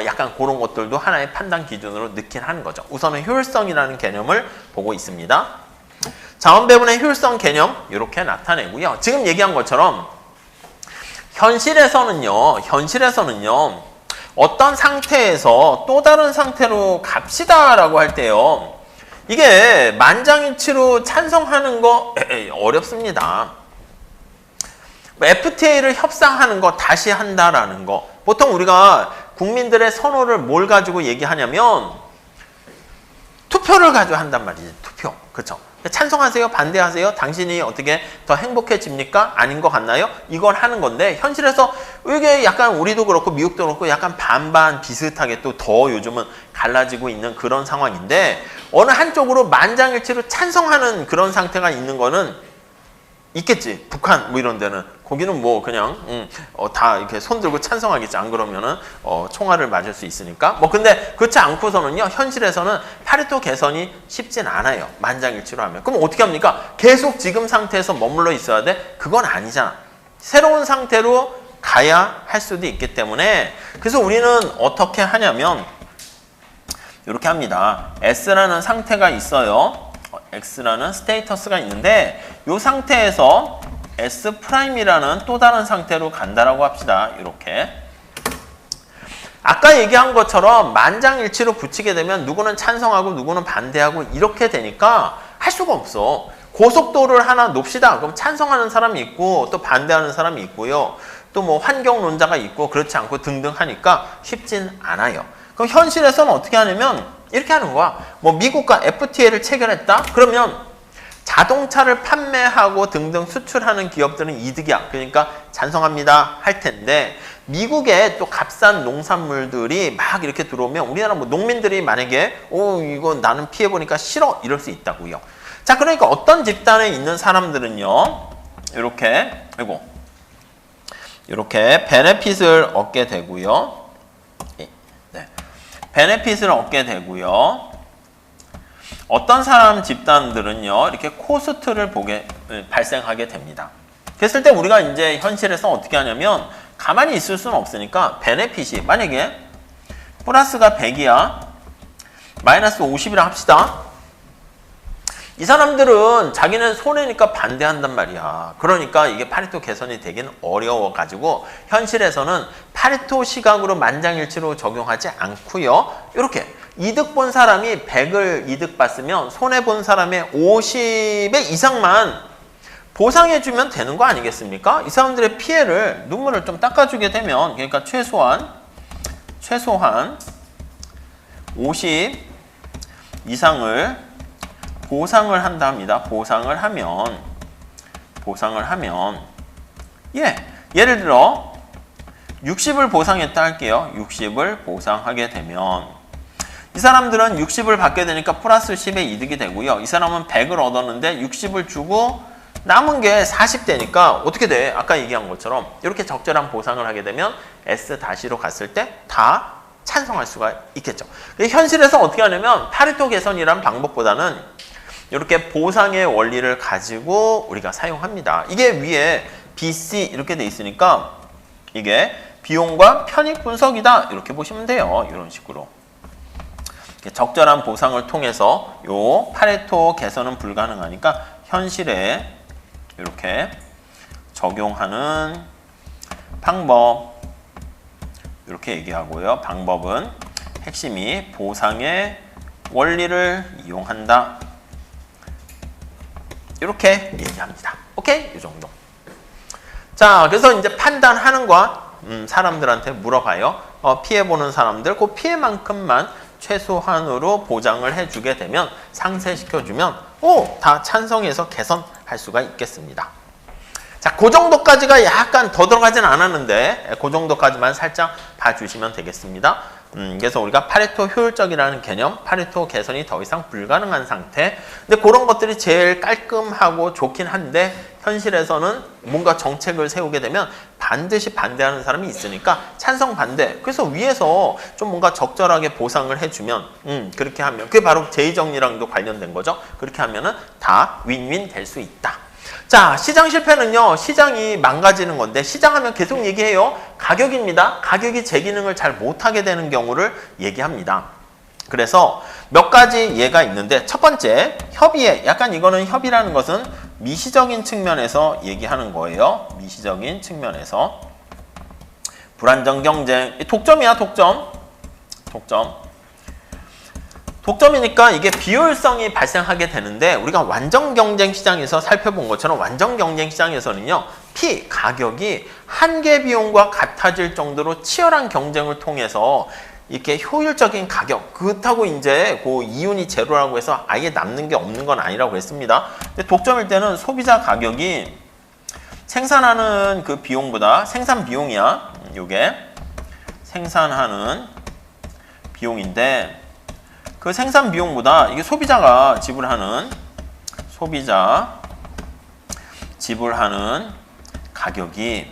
약간 그런 것들도 하나의 판단 기준으로 넣긴 하는 거죠. 우선은 효율성이라는 개념을 보고 있습니다. 자원 배분의 효율성 개념 이렇게 나타내고요. 지금 얘기한 것처럼 현실에서는요. 어떤 상태에서 또 다른 상태로 갑시다라고 할 때요. 이게 만장일치로 찬성하는 거 어렵습니다. FTA를 협상하는 거 다시 한다라는 거. 보통 우리가 국민들의 선호를 뭘 가지고 얘기하냐면 투표를 가지고 한단 말이지. 투표. 그렇죠? 찬성하세요? 반대하세요? 당신이 어떻게 더 행복해집니까? 아닌 것 같나요? 이걸 하는 건데 현실에서 이게 약간 우리도 그렇고 미국도 그렇고 약간 반반 비슷하게 또 더 요즘은 갈라지고 있는 그런 상황인데 어느 한쪽으로 만장일치로 찬성하는 그런 상태가 있는 거는 있겠지. 북한 뭐 이런 데는 거기는 뭐 그냥 다 이렇게 손 들고 찬성하겠지. 안 그러면은 총알을 맞을 수 있으니까. 뭐 근데 그렇지 않고서는요. 현실에서는 파레토 개선이 쉽진 않아요. 만장일치로 하면. 그럼 어떻게 합니까? 계속 지금 상태에서 머물러 있어야 돼? 그건 아니잖아. 새로운 상태로 가야 할 수도 있기 때문에 그래서 우리는 어떻게 하냐면 이렇게 합니다. S라는 상태가 있어요. X라는 스테이터스가 있는데 이 상태에서 S'이라는 또 다른 상태로 간다라고 합시다. 이렇게. 아까 얘기한 것처럼 만장일치로 붙이게 되면 누구는 찬성하고 누구는 반대하고 이렇게 되니까 할 수가 없어. 고속도로를 하나 놓읍시다. 그럼 찬성하는 사람이 있고 또 반대하는 사람이 있고요. 또 뭐 환경론자가 있고 그렇지 않고 등등 하니까 쉽진 않아요. 그럼 현실에서는 어떻게 하냐면 이렇게 하는 거야. 뭐 미국과 FTA를 체결했다? 그러면 자동차를 판매하고 등등 수출하는 기업들은 이득이야. 그러니까 찬성합니다 할 텐데 미국에 또 값싼 농산물들이 막 이렇게 들어오면 우리나라 뭐 농민들이 만약에 이거 나는 피해보니까 싫어 이럴 수 있다고요. 자, 그러니까 어떤 집단에 있는 사람들은요. 이렇게 베네핏을 얻게 되고요. 네. 베네핏을 얻게 되고요. 어떤 사람 집단들은요, 이렇게 코스트를 발생하게 됩니다. 그랬을 때 우리가 이제 현실에서 어떻게 하냐면, 가만히 있을 수는 없으니까, 베네핏이, 만약에 플러스가 100이야, 마이너스 50이라 합시다. 이 사람들은 자기는 손해니까 반대한단 말이야. 그러니까 이게 파레토 개선이 되긴 어려워가지고 현실에서는 파레토 시각으로 만장일치로 적용하지 않고요. 이렇게 이득 본 사람이 100을 이득 봤으면 손해 본 사람의 50의 이상만 보상해주면 되는 거 아니겠습니까? 이 사람들의 피해를, 눈물을 좀 닦아주게 되면, 그러니까 최소한 50 이상을 보상을 한다 합니다. 보상을 하면 예를 들어 60을 보상했다 할게요. 60을 보상하게 되면 이 사람들은 60을 받게 되니까 플러스 10의 이득이 되고요. 이 사람은 100을 얻었는데 60을 주고 남은 게 40대니까 어떻게 돼? 아까 얘기한 것처럼 이렇게 적절한 보상을 하게 되면 S-로 갔을 때 다 찬성할 수가 있겠죠. 현실에서 어떻게 하냐면 파레토 개선이란 방법보다는 이렇게 보상의 원리를 가지고 우리가 사용합니다. 이게 위에 BC 이렇게 돼 있으니까 이게 비용과 편익 분석이다. 이렇게 보시면 돼요. 이런 식으로. 적절한 보상을 통해서 요 파레토 개선은 불가능하니까 현실에 이렇게 적용하는 방법 이렇게 얘기하고요. 방법은 핵심이 보상의 원리를 이용한다. 이렇게 얘기합니다. 오케이? 이 정도. 자, 그래서 이제 판단하는 거 사람들한테 물어봐요. 피해보는 사람들, 그 피해만큼만 최소한으로 보장을 해주게 되면, 상쇄시켜주면, 다 찬성해서 개선할 수가 있겠습니다. 자, 그 정도까지가 약간 더 들어가진 않았는데, 그 정도까지만 살짝 봐주시면 되겠습니다. 그래서 우리가 파레토 효율적이라는 개념, 파레토 개선이 더 이상 불가능한 상태. 근데 그런 것들이 제일 깔끔하고 좋긴 한데 현실에서는 뭔가 정책을 세우게 되면 반드시 반대하는 사람이 있으니까 찬성 반대. 그래서 위에서 좀 뭔가 적절하게 보상을 해주면 그렇게 하면 그게 바로 재정리랑도 관련된 거죠. 그렇게 하면은 다 윈윈 될 수 있다. 자, 시장 실패는요, 시장이 망가지는 건데, 시장하면 계속 얘기해요. 가격입니다. 가격이 제 기능을 잘 못하게 되는 경우를 얘기합니다. 그래서 몇 가지 예가 있는데, 첫 번째, 협의에, 약간 이거는 협의라는 것은 미시적인 측면에서 얘기하는 거예요. 미시적인 측면에서. 불안정 경쟁. 독점이야, 독점. 독점이니까 이게 비효율성이 발생하게 되는데 우리가 완전 경쟁 시장에서 살펴본 것처럼 완전 경쟁 시장에서는요. 가격이 한계 비용과 같아질 정도로 치열한 경쟁을 통해서 이렇게 효율적인 가격, 그렇다고 이제 그 이윤이 제로라고 해서 아예 남는 게 없는 건 아니라고 했습니다. 근데 독점일 때는 소비자 가격이 생산하는 그 비용보다 생산 비용이야. 요게 생산하는 비용인데 그 생산 비용보다 이게 소비자가 지불하는 가격이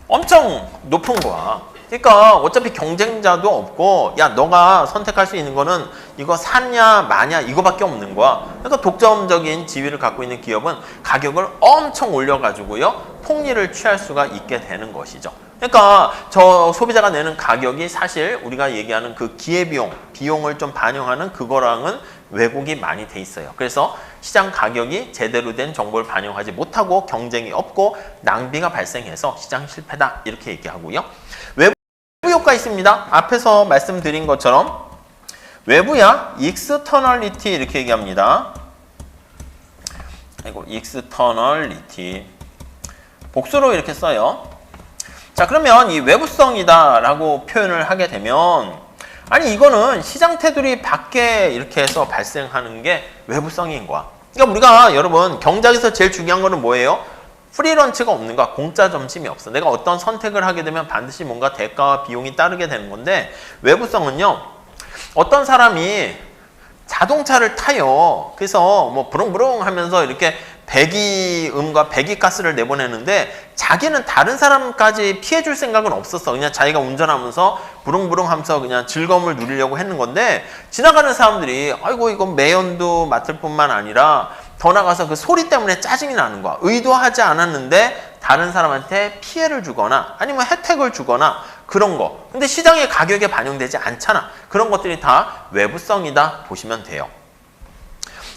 엄청 높은 거야. 그러니까 어차피 경쟁자도 없고 야 너가 선택할 수 있는 거는 이거 사냐 마냐 이거밖에 없는 거야. 그러니까 독점적인 지위를 갖고 있는 기업은 가격을 엄청 올려가지고요 폭리를 취할 수가 있게 되는 것이죠. 그러니까 저 소비자가 내는 가격이 사실 우리가 얘기하는 그 기회비용, 비용을 좀 반영하는 그거랑은 왜곡이 많이 돼 있어요. 그래서 시장 가격이 제대로 된 정보를 반영하지 못하고 경쟁이 없고 낭비가 발생해서 시장 실패다 이렇게 얘기하고요. 외부 효과 있습니다. 앞에서 말씀드린 것처럼 외부야 익스터널리티 이렇게 얘기합니다. 익스터널리티 복수로 이렇게 써요. 자, 그러면 이 외부성이다 라고 표현을 하게 되면 아니 이거는 시장 테두리 밖에 이렇게 해서 발생하는 게 외부성인 거야. 그러니까 우리가 여러분 경작에서 제일 중요한 거는 뭐예요? 프리런치가 없는 거야. 공짜 점심이 없어. 내가 어떤 선택을 하게 되면 반드시 뭔가 대가와 비용이 따르게 되는 건데 외부성은요. 어떤 사람이 자동차를 타요. 그래서 뭐 부릉부릉 하면서 이렇게 배기음과 배기가스를 내보내는데 자기는 다른 사람까지 피해줄 생각은 없었어. 그냥 자기가 운전하면서 부릉부릉 하면서 그냥 즐거움을 누리려고 했는 건데 지나가는 사람들이 아이고 이건 매연도 맡을 뿐만 아니라 더 나가서 그 소리 때문에 짜증이 나는 거야. 의도하지 않았는데 다른 사람한테 피해를 주거나 아니면 혜택을 주거나 그런 거. 근데 시장의 가격에 반영되지 않잖아. 그런 것들이 다 외부성이다 보시면 돼요.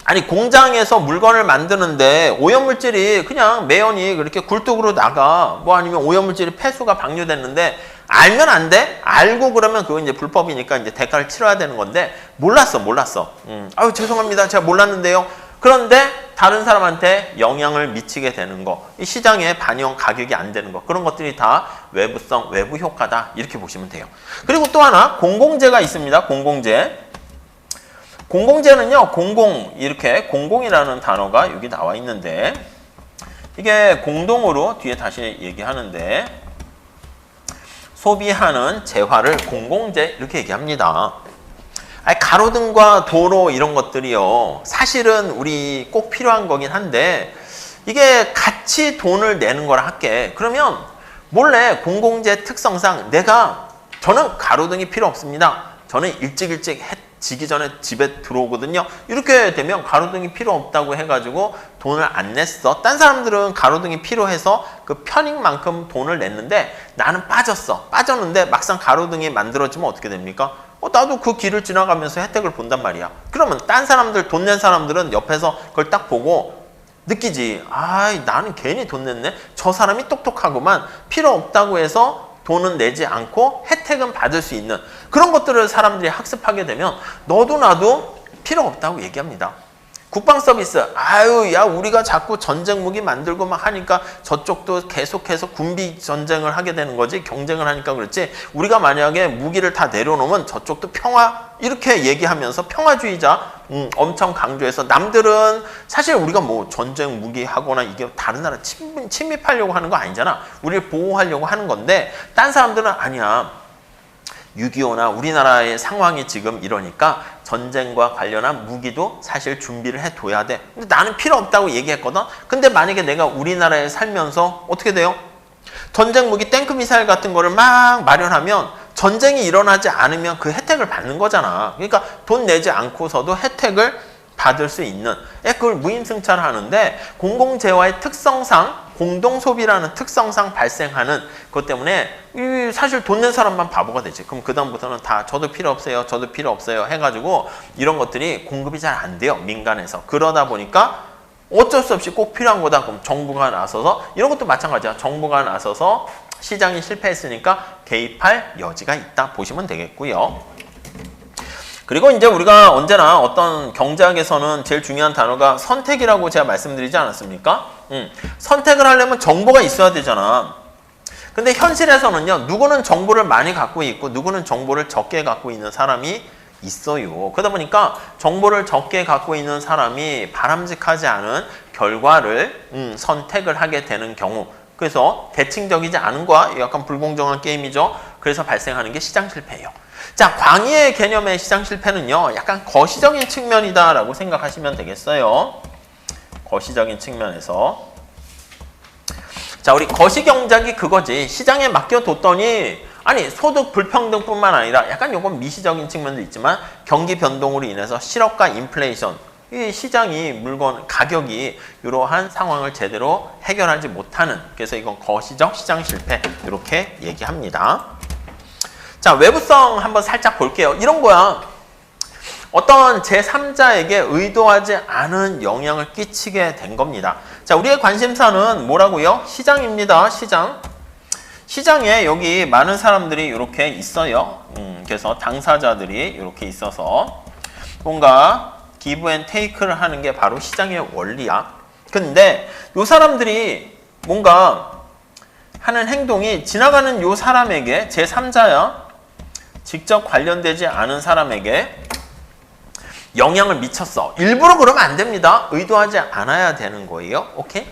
아니 공장에서 물건을 만드는데 오염물질이 그냥 매연이 그렇게 굴뚝으로 나가 뭐 아니면 오염물질이 폐수가 방류됐는데 알면 안 돼? 알고 그러면 그건 이제 불법이니까 이제 대가를 치러야 되는 건데 몰랐어. 아유 죄송합니다. 제가 몰랐는데요. 그런데 다른 사람한테 영향을 미치게 되는 거, 이 시장에 반영 가격이 안 되는 거 그런 것들이 다 외부성, 외부 효과다 이렇게 보시면 돼요. 그리고 또 하나 공공재가 있습니다. 공공재는요, 이렇게 공공이라는 단어가 여기 나와 있는데 이게 공동으로 뒤에 다시 얘기하는데 소비하는 재화를 공공재 이렇게 얘기합니다. 아니, 가로등과 도로 이런 것들이요 사실은 우리 꼭 필요한 거긴 한데 이게 같이 돈을 내는 거라 할게. 그러면 몰래 공공재 특성상 저는 가로등이 필요 없습니다. 저는 일찍 지기 전에 집에 들어오거든요. 이렇게 되면 가로등이 필요 없다고 해가지고 돈을 안 냈어. 딴 사람들은 가로등이 필요해서 그 편익만큼 돈을 냈는데 나는 빠졌는데 막상 가로등이 만들어지면 어떻게 됩니까? 나도 그 길을 지나가면서 혜택을 본단 말이야. 그러면 딴 사람들, 돈 낸 사람들은 옆에서 그걸 딱 보고 느끼지. 나는 괜히 돈 냈네. 저 사람이 똑똑하구만. 필요 없다고 해서 돈은 내지 않고 혜택은 받을 수 있는 그런 것들을 사람들이 학습하게 되면 너도 나도 필요 없다고 얘기합니다. 국방 서비스, 우리가 자꾸 전쟁 무기 만들고 막 하니까 저쪽도 계속해서 군비 전쟁을 하게 되는 거지, 경쟁을 하니까 그렇지. 우리가 만약에 무기를 다 내려놓으면 저쪽도 평화 이렇게 얘기하면서 평화주의자 엄청 강조해서 남들은 사실 우리가 뭐 전쟁 무기 하거나 이게 다른 나라 침입하려고 하는 거 아니잖아. 우리를 보호하려고 하는 건데 딴 사람들은 아니야. 6.25나 우리나라의 상황이 지금 이러니까 전쟁과 관련한 무기도 사실 준비를 해둬야 돼. 근데 나는 필요 없다고 얘기했거든. 근데 만약에 내가 우리나라에 살면서 어떻게 돼요? 전쟁 무기 탱크 미사일 같은 거를 막 마련하면 전쟁이 일어나지 않으면 그 혜택을 받는 거잖아. 그러니까 돈 내지 않고서도 혜택을 받을 수 있는 그걸 무임승차하는데 공공재화의 특성상 공동소비라는 특성상 발생하는 것 때문에 사실 돈 낸 사람만 바보가 되지. 그럼 그다음부터는 다 저도 필요 없어요 해가지고 이런 것들이 공급이 잘 안 돼요. 민간에서. 그러다 보니까 어쩔 수 없이 꼭 필요한 거다. 그럼 정부가 나서서 이런 것도 마찬가지야. 정부가 나서서 시장이 실패했으니까 개입할 여지가 있다 보시면 되겠고요. 그리고 이제 우리가 언제나 어떤 경제학에서는 제일 중요한 단어가 선택이라고 제가 말씀드리지 않았습니까? 선택을 하려면 정보가 있어야 되잖아. 근데 현실에서는요, 누구는 정보를 많이 갖고 있고 누구는 정보를 적게 갖고 있는 사람이 있어요. 그러다 보니까 정보를 적게 갖고 있는 사람이 바람직하지 않은 결과를 선택을 하게 되는 경우, 그래서 대칭적이지 않은 거와 약간 불공정한 게임이죠. 그래서 발생하는 게 시장 실패예요. 자, 광의의 개념의 시장 실패는요, 약간 거시적인 측면이다라고 생각하시면 되겠어요. 거시적인 측면에서. 자, 우리 거시경작이 그거지. 시장에 맡겨뒀더니, 소득 불평등뿐만 아니라 약간 요건 미시적인 측면도 있지만 경기 변동으로 인해서 실업과 인플레이션, 이 시장이 물건 가격이 이러한 상황을 제대로 해결하지 못하는, 그래서 이건 거시적 시장 실패 이렇게 얘기합니다. 자, 외부성 한번 살짝 볼게요. 이런 거야. 어떤 제3자에게 의도하지 않은 영향을 끼치게 된 겁니다. 자, 우리의 관심사는 뭐라고요? 시장입니다. 시장에 여기 많은 사람들이 이렇게 있어요. 그래서 당사자들이 이렇게 있어서 뭔가 기브 앤 테이크를 하는 게 바로 시장의 원리야. 근데 이 사람들이 뭔가 하는 행동이 지나가는 이 사람에게, 제3자야, 직접 관련되지 않은 사람에게 영향을 미쳤어. 일부러 그러면 안 됩니다. 의도하지 않아야 되는 거예요. 오케이?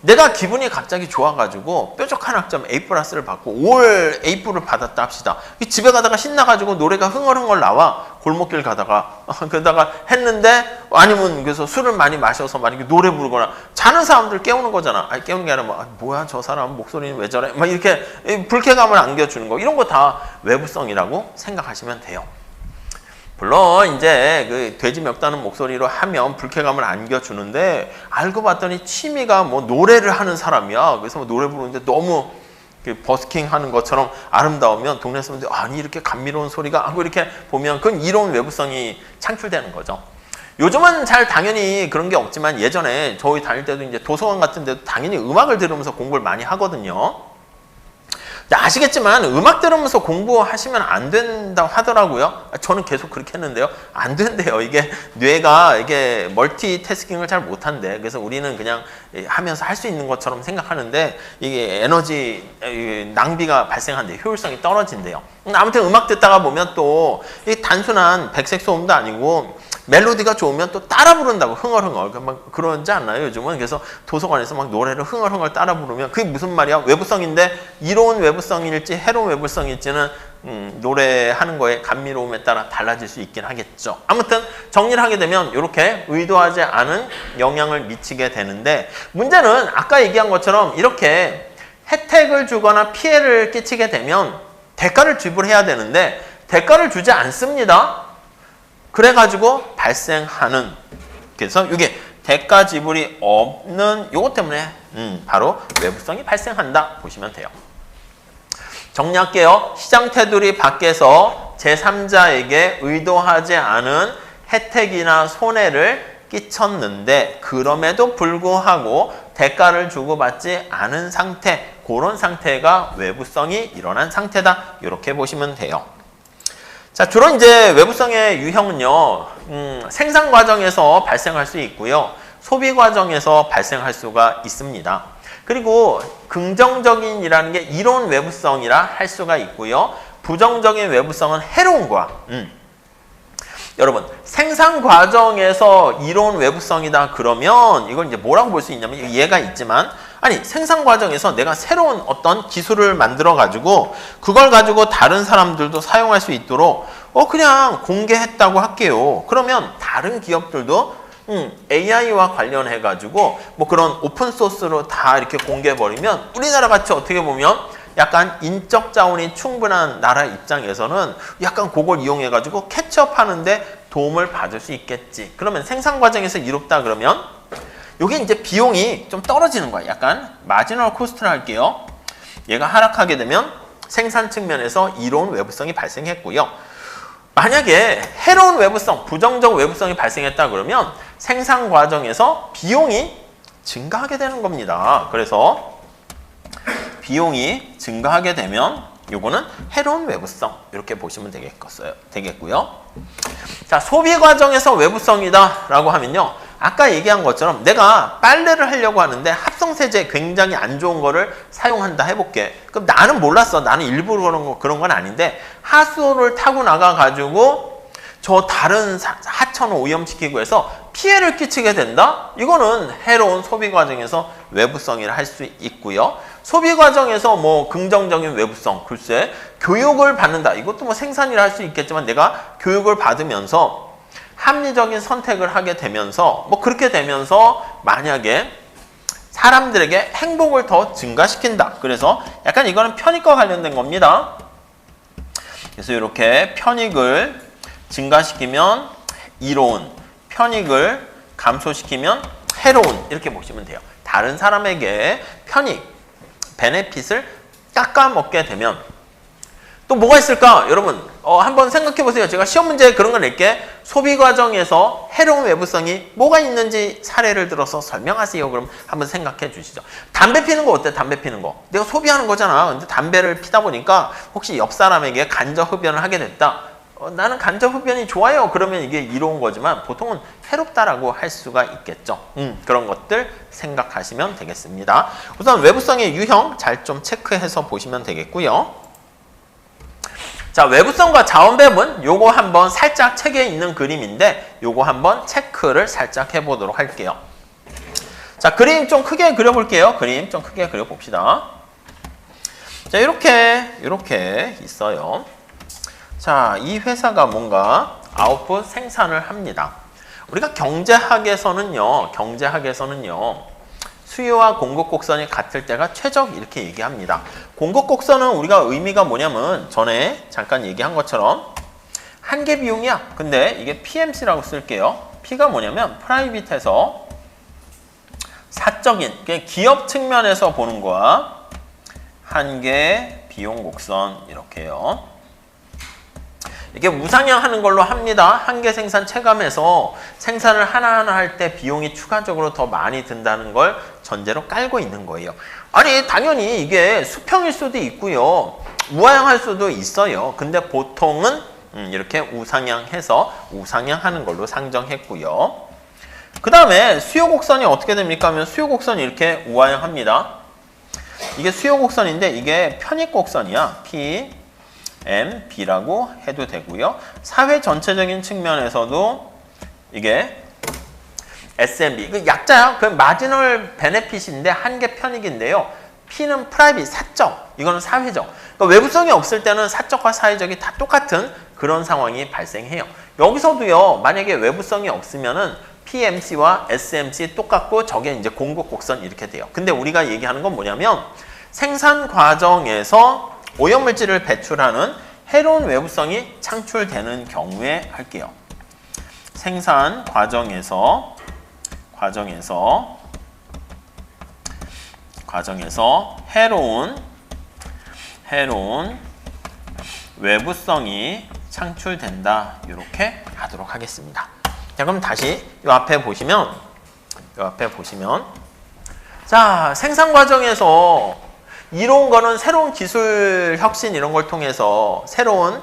내가 기분이 갑자기 좋아가지고 뾰족한 학점 A+를 받고 5월 A+를 받았다 합시다. 집에 가다가 신나가지고 노래가 흥얼흥얼 나와. 골목길 가다가 그러다가 했는데 아니면 그래서 술을 많이 마셔서 막 이렇게 노래 부르거나 자는 사람들 깨우는 거잖아. 아니 깨우는 게 아니라 뭐, 뭐야 저 사람 목소리는 왜 저래? 막 이렇게 불쾌감을 안겨주는 거 이런 거 다 외부성이라고 생각하시면 돼요. 물론 이제 그 돼지 멱다는 목소리로 하면 불쾌감을 안겨주는데 알고 봤더니 취미가 뭐 노래를 하는 사람이야. 그래서 뭐 노래 부르는데 너무 버스킹 하는 것처럼 아름다우면 동네 사람들이 아니 이렇게 감미로운 소리가 하고 이렇게 보면 그건 이로운 외부성이 창출되는 거죠. 요즘은 잘 당연히 그런 게 없지만 예전에 저희 다닐 때도 이제 도서관 같은 데도 당연히 음악을 들으면서 공부를 많이 하거든요. 아시겠지만 음악 들으면서 공부하시면 안 된다고 하더라고요. 저는 계속 그렇게 했는데요. 안 된대요. 이게 뇌가 이게 멀티태스킹을 잘 못한대. 그래서 우리는 그냥 하면서 할 수 있는 것처럼 생각하는데 이게 에너지 낭비가 발생한대. 효율성이 떨어진대요. 아무튼 음악 듣다가 보면 또 단순한 백색 소음도 아니고 멜로디가 좋으면 또 따라 부른다고 흥얼흥얼 막 그러지 않나요 요즘은? 그래서 도서관에서 막 노래를 흥얼흥얼 따라 부르면 그게 무슨 말이야? 외부성인데 이로운 외부성일지 해로운 외부성일지는 노래하는 거에 감미로움에 따라 달라질 수 있긴 하겠죠. 아무튼 정리를 하게 되면 이렇게 의도하지 않은 영향을 미치게 되는데 문제는 아까 얘기한 것처럼 이렇게 혜택을 주거나 피해를 끼치게 되면 대가를 지불해야 되는데 대가를 주지 않습니다. 그래가지고 발생하는 그래서 이게 대가 지불이 없는 요것 때문에 바로 외부성이 발생한다 보시면 돼요. 정리할게요. 시장 테두리 밖에서 제3자에게 의도하지 않은 혜택이나 손해를 끼쳤는데 그럼에도 불구하고 대가를 주고받지 않은 상태 그런 상태가 외부성이 일어난 상태다 이렇게 보시면 돼요. 자, 주로 이제 외부성의 유형은요, 생산 과정에서 발생할 수 있고요, 소비 과정에서 발생할 수가 있습니다. 그리고 긍정적인이라는 게 이로운 외부성이라 할 수가 있고요, 부정적인 외부성은 해로운 거야. 여러분, 생산 과정에서 이로운 외부성이다 그러면 이걸 이제 뭐라고 볼 수 있냐면 이해가 있지만 아니 생산 과정에서 내가 새로운 어떤 기술을 만들어 가지고 그걸 가지고 다른 사람들도 사용할 수 있도록 그냥 공개했다고 할게요. 그러면 다른 기업들도 AI와 관련해 가지고 뭐 그런 오픈 소스로 다 이렇게 공개해 버리면 우리나라 같이 어떻게 보면 약간 인적 자원이 충분한 나라 입장에서는 약간 그걸 이용해 가지고 캐치업하는데 도움을 받을 수 있겠지. 그러면 생산 과정에서 이롭다 그러면 이게 이제 비용이 좀 떨어지는 거야. 약간 마지널 코스트를 할게요. 얘가 하락하게 되면 생산 측면에서 이로운 외부성이 발생했고요. 만약에 해로운 외부성, 부정적 외부성이 발생했다 그러면 생산 과정에서 비용이 증가하게 되는 겁니다. 그래서 비용이 증가하게 되면 요거는 해로운 외부성 이렇게 보시면 되겠고요. 자, 소비 과정에서 외부성이다 라고 하면요. 아까 얘기한 것처럼 내가 빨래를 하려고 하는데 합성세제 굉장히 안 좋은 거를 사용한다 해볼게. 그럼 나는 몰랐어. 나는 일부러 그런 건 아닌데 하수도를 타고 나가가지고 저 다른 하천을 오염시키고 해서 피해를 끼치게 된다? 이거는 해로운 소비 과정에서 외부성이라 할 수 있고요. 소비 과정에서 뭐 긍정적인 외부성, 글쎄 교육을 받는다. 이것도 뭐 생산이라 할 수 있겠지만 내가 교육을 받으면서 합리적인 선택을 하게 되면서 뭐 그렇게 되면서 만약에 사람들에게 행복을 더 증가시킨다. 그래서 약간 이거는 편익과 관련된 겁니다. 그래서 이렇게 편익을 증가시키면 이로운, 편익을 감소시키면 해로운 이렇게 보시면 돼요. 다른 사람에게 편익, 베네핏을 깎아먹게 되면 또 뭐가 있을까? 여러분 한번 생각해 보세요. 제가 시험 문제에 그런 걸 낼게. 소비 과정에서 해로운 외부성이 뭐가 있는지 사례를 들어서 설명하세요. 그럼 한번 생각해 주시죠. 담배 피는 거 어때? 담배 피는 거. 내가 소비하는 거잖아. 근데 담배를 피다 보니까 혹시 옆 사람에게 간접 흡연을 하게 됐다. 나는 간접 흡연이 좋아요. 그러면 이게 이로운 거지만 보통은 해롭다라고 할 수가 있겠죠. 그런 것들 생각하시면 되겠습니다. 우선 외부성의 유형 잘 좀 체크해서 보시면 되겠고요. 자, 외부성과 자원배분 요거 한번 살짝 책에 있는 그림인데 요거 한번 체크를 살짝 해보도록 할게요. 자, 그림 좀 크게 그려볼게요. 그림 좀 크게 그려봅시다. 자, 이렇게 있어요. 자, 이 회사가 뭔가 아웃풋 생산을 합니다. 우리가 경제학에서는요, 수요와 공급 곡선이 같을 때가 최적 이렇게 얘기합니다. 공급 곡선은 우리가 의미가 뭐냐면 전에 잠깐 얘기한 것처럼 한계 비용이야. 근데 이게 PMC라고 쓸게요. P가 뭐냐면 프라이빗에서 사적인, 기업 측면에서 보는 거야. 한계 비용 곡선 이렇게요. 이게 우상향하는 걸로 합니다. 한계 생산 체감에서 생산을 하나하나 할 때 비용이 추가적으로 더 많이 든다는 걸 전제로 깔고 있는 거예요. 아니 당연히 이게 수평일 수도 있고요. 우하향할 수도 있어요. 근데 보통은 이렇게 우상향해서 우상향하는 걸로 상정했고요. 그 다음에 수요 곡선이 어떻게 됩니까 하면 수요 곡선이 이렇게 우하향합니다. 이게 수요 곡선인데 이게 편입 곡선이야. P, M, B라고 해도 되고요. 사회 전체적인 측면에서도 이게 SMB, 그 약자야. 그 마지널 베네핏인데 한계 편익인데요. P는 프라이빗, 사적, 이거는 사회적. 그러니까 외부성이 없을 때는 사적과 사회적이 다 똑같은 그런 상황이 발생해요. 여기서도요, 만약에 외부성이 없으면은 PMC와 SMC 똑같고 저게 이제 공급 곡선 이렇게 돼요. 근데 우리가 얘기하는 건 뭐냐면 생산 과정에서 오염물질을 배출하는 해로운 외부성이 창출되는 경우에 할게요. 생산 과정에서 해로운 외부성이 창출된다. 이렇게 하도록 하겠습니다. 자, 그럼 다시 이 앞에 보시면 자, 생산 과정에서 이런 거는 새로운 기술 혁신 이런 걸 통해서 새로운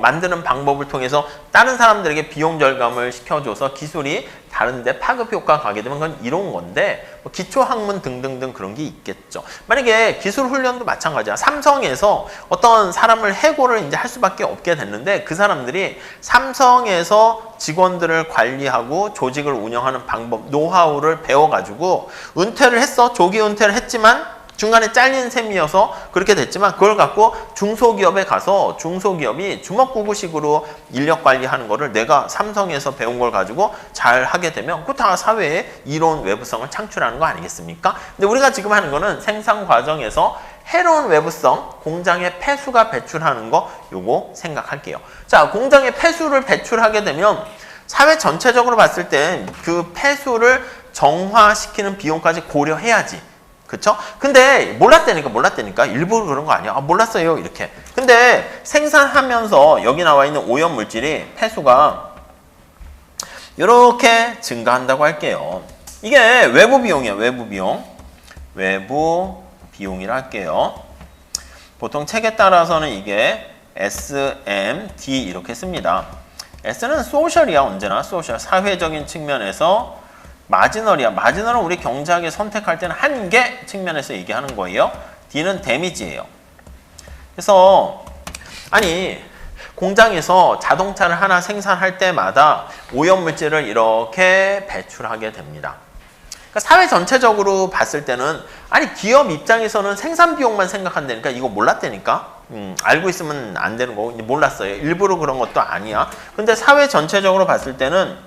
만드는 방법을 통해서 다른 사람들에게 비용 절감을 시켜줘서 기술이 다른데 파급 효과가 가게 되면 그건 이런 건데 기초 학문 등등등 그런 게 있겠죠. 만약에 기술 훈련도 마찬가지야. 삼성에서 어떤 사람을 해고를 이제 할 수밖에 없게 됐는데 그 사람들이 삼성에서 직원들을 관리하고 조직을 운영하는 방법, 노하우를 배워가지고 은퇴를 했어. 조기 은퇴를 했지만 중간에 잘린 셈이어서 그렇게 됐지만 그걸 갖고 중소기업에 가서 중소기업이 주먹구구식으로 인력 관리하는 거를 내가 삼성에서 배운 걸 가지고 잘 하게 되면 그거 다 사회에 이로운 외부성을 창출하는 거 아니겠습니까? 근데 우리가 지금 하는 거는 생산 과정에서 해로운 외부성, 공장의 폐수가 배출하는 거 요거 생각할게요. 자, 공장의 폐수를 배출하게 되면 사회 전체적으로 봤을 때 그 폐수를 정화시키는 비용까지 고려해야지. 그쵸? 근데 몰랐다니까 일부러 그런 거 아니야. 몰랐어요 이렇게. 근데 생산하면서 여기 나와 있는 오염 물질이 폐수가 이렇게 증가한다고 할게요. 이게 외부 비용이야. 외부 비용이라 할게요. 보통 책에 따라서는 이게 SMD 이렇게 씁니다. S는 소셜이야. 언제나 소셜, 사회적인 측면에서 마지널이야. 마지널은 우리 경제학에 선택할 때는 한계 측면에서 얘기하는 거예요. D는 데미지예요. 그래서 아니 공장에서 자동차를 하나 생산할 때마다 오염물질을 이렇게 배출하게 됩니다. 그러니까 사회 전체적으로 봤을 때는 아니 기업 입장에서는 생산 비용만 생각한다니까 이거 몰랐다니까. 알고 있으면 안 되는 거고 몰랐어요. 일부러 그런 것도 아니야. 근데 사회 전체적으로 봤을 때는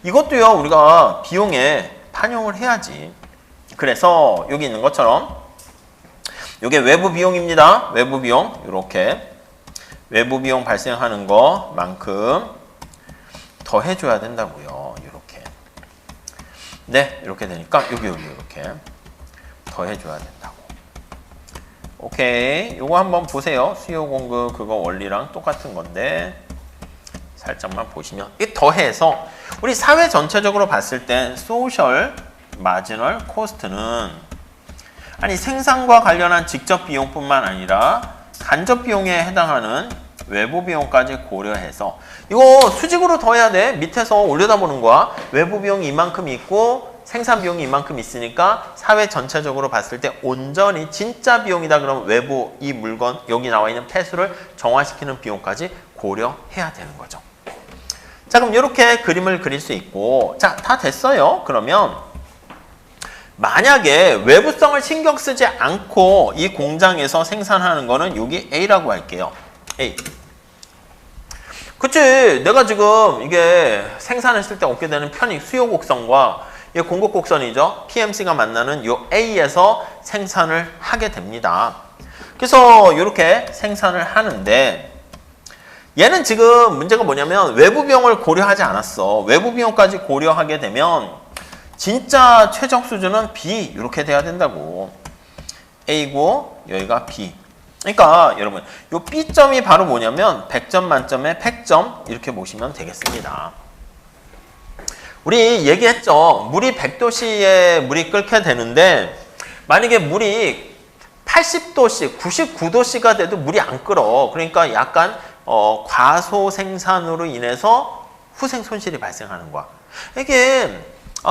이것도요 우리가 비용에 반영을 해야지. 그래서 여기 있는 것처럼 이게 외부 비용입니다. 외부 비용 이렇게 외부 비용 발생하는 것만큼 더 해줘야 된다고요. 이렇게 네 이렇게 되니까 여기 이렇게 더 해줘야 된다고. 오케이, 요거 한번 보세요. 수요 공급 그거 원리랑 똑같은 건데 살짝만 보시면 이 더해서 우리 사회 전체적으로 봤을 때 소셜 마지널 코스트는 아니 생산과 관련한 직접 비용뿐만 아니라 간접 비용에 해당하는 외부 비용까지 고려해서 이거 수직으로 더해야 돼. 밑에서 올려다보는 거야. 외부 비용이 이만큼 있고 생산 비용이 이만큼 있으니까 사회 전체적으로 봤을 때 온전히 진짜 비용이다 그러면 외부 이 물건 여기 나와 있는 폐수를 정화시키는 비용까지 고려해야 되는 거죠. 자, 그럼 이렇게 그림을 그릴 수 있고, 자, 다 됐어요. 그러면 만약에 외부성을 신경 쓰지 않고 이 공장에서 생산하는 거는 여기 A라고 할게요. A. 그치. 내가 지금 이게 생산했을 때 얻게 되는 편익 수요 곡선과 이 공급 곡선이죠. PMC가 만나는 요 A에서 생산을 하게 됩니다. 그래서 이렇게 생산을 하는데 얘는 지금 문제가 뭐냐면 외부 비용을 고려하지 않았어. 외부 비용까지 고려하게 되면 진짜 최적 수준은 B 이렇게 돼야 된다고. A고 여기가 B. 그러니까 여러분 요 B점이 바로 뭐냐면 100점 만점에 100점 이렇게 보시면 되겠습니다. 우리 얘기했죠. 물이 100도씨에 물이 끓게 되는데 만약에 물이 80도씨, 99도씨가 돼도 물이 안 끓어. 그러니까 약간 과소 생산으로 인해서 후생 손실이 발생하는 거야. 이게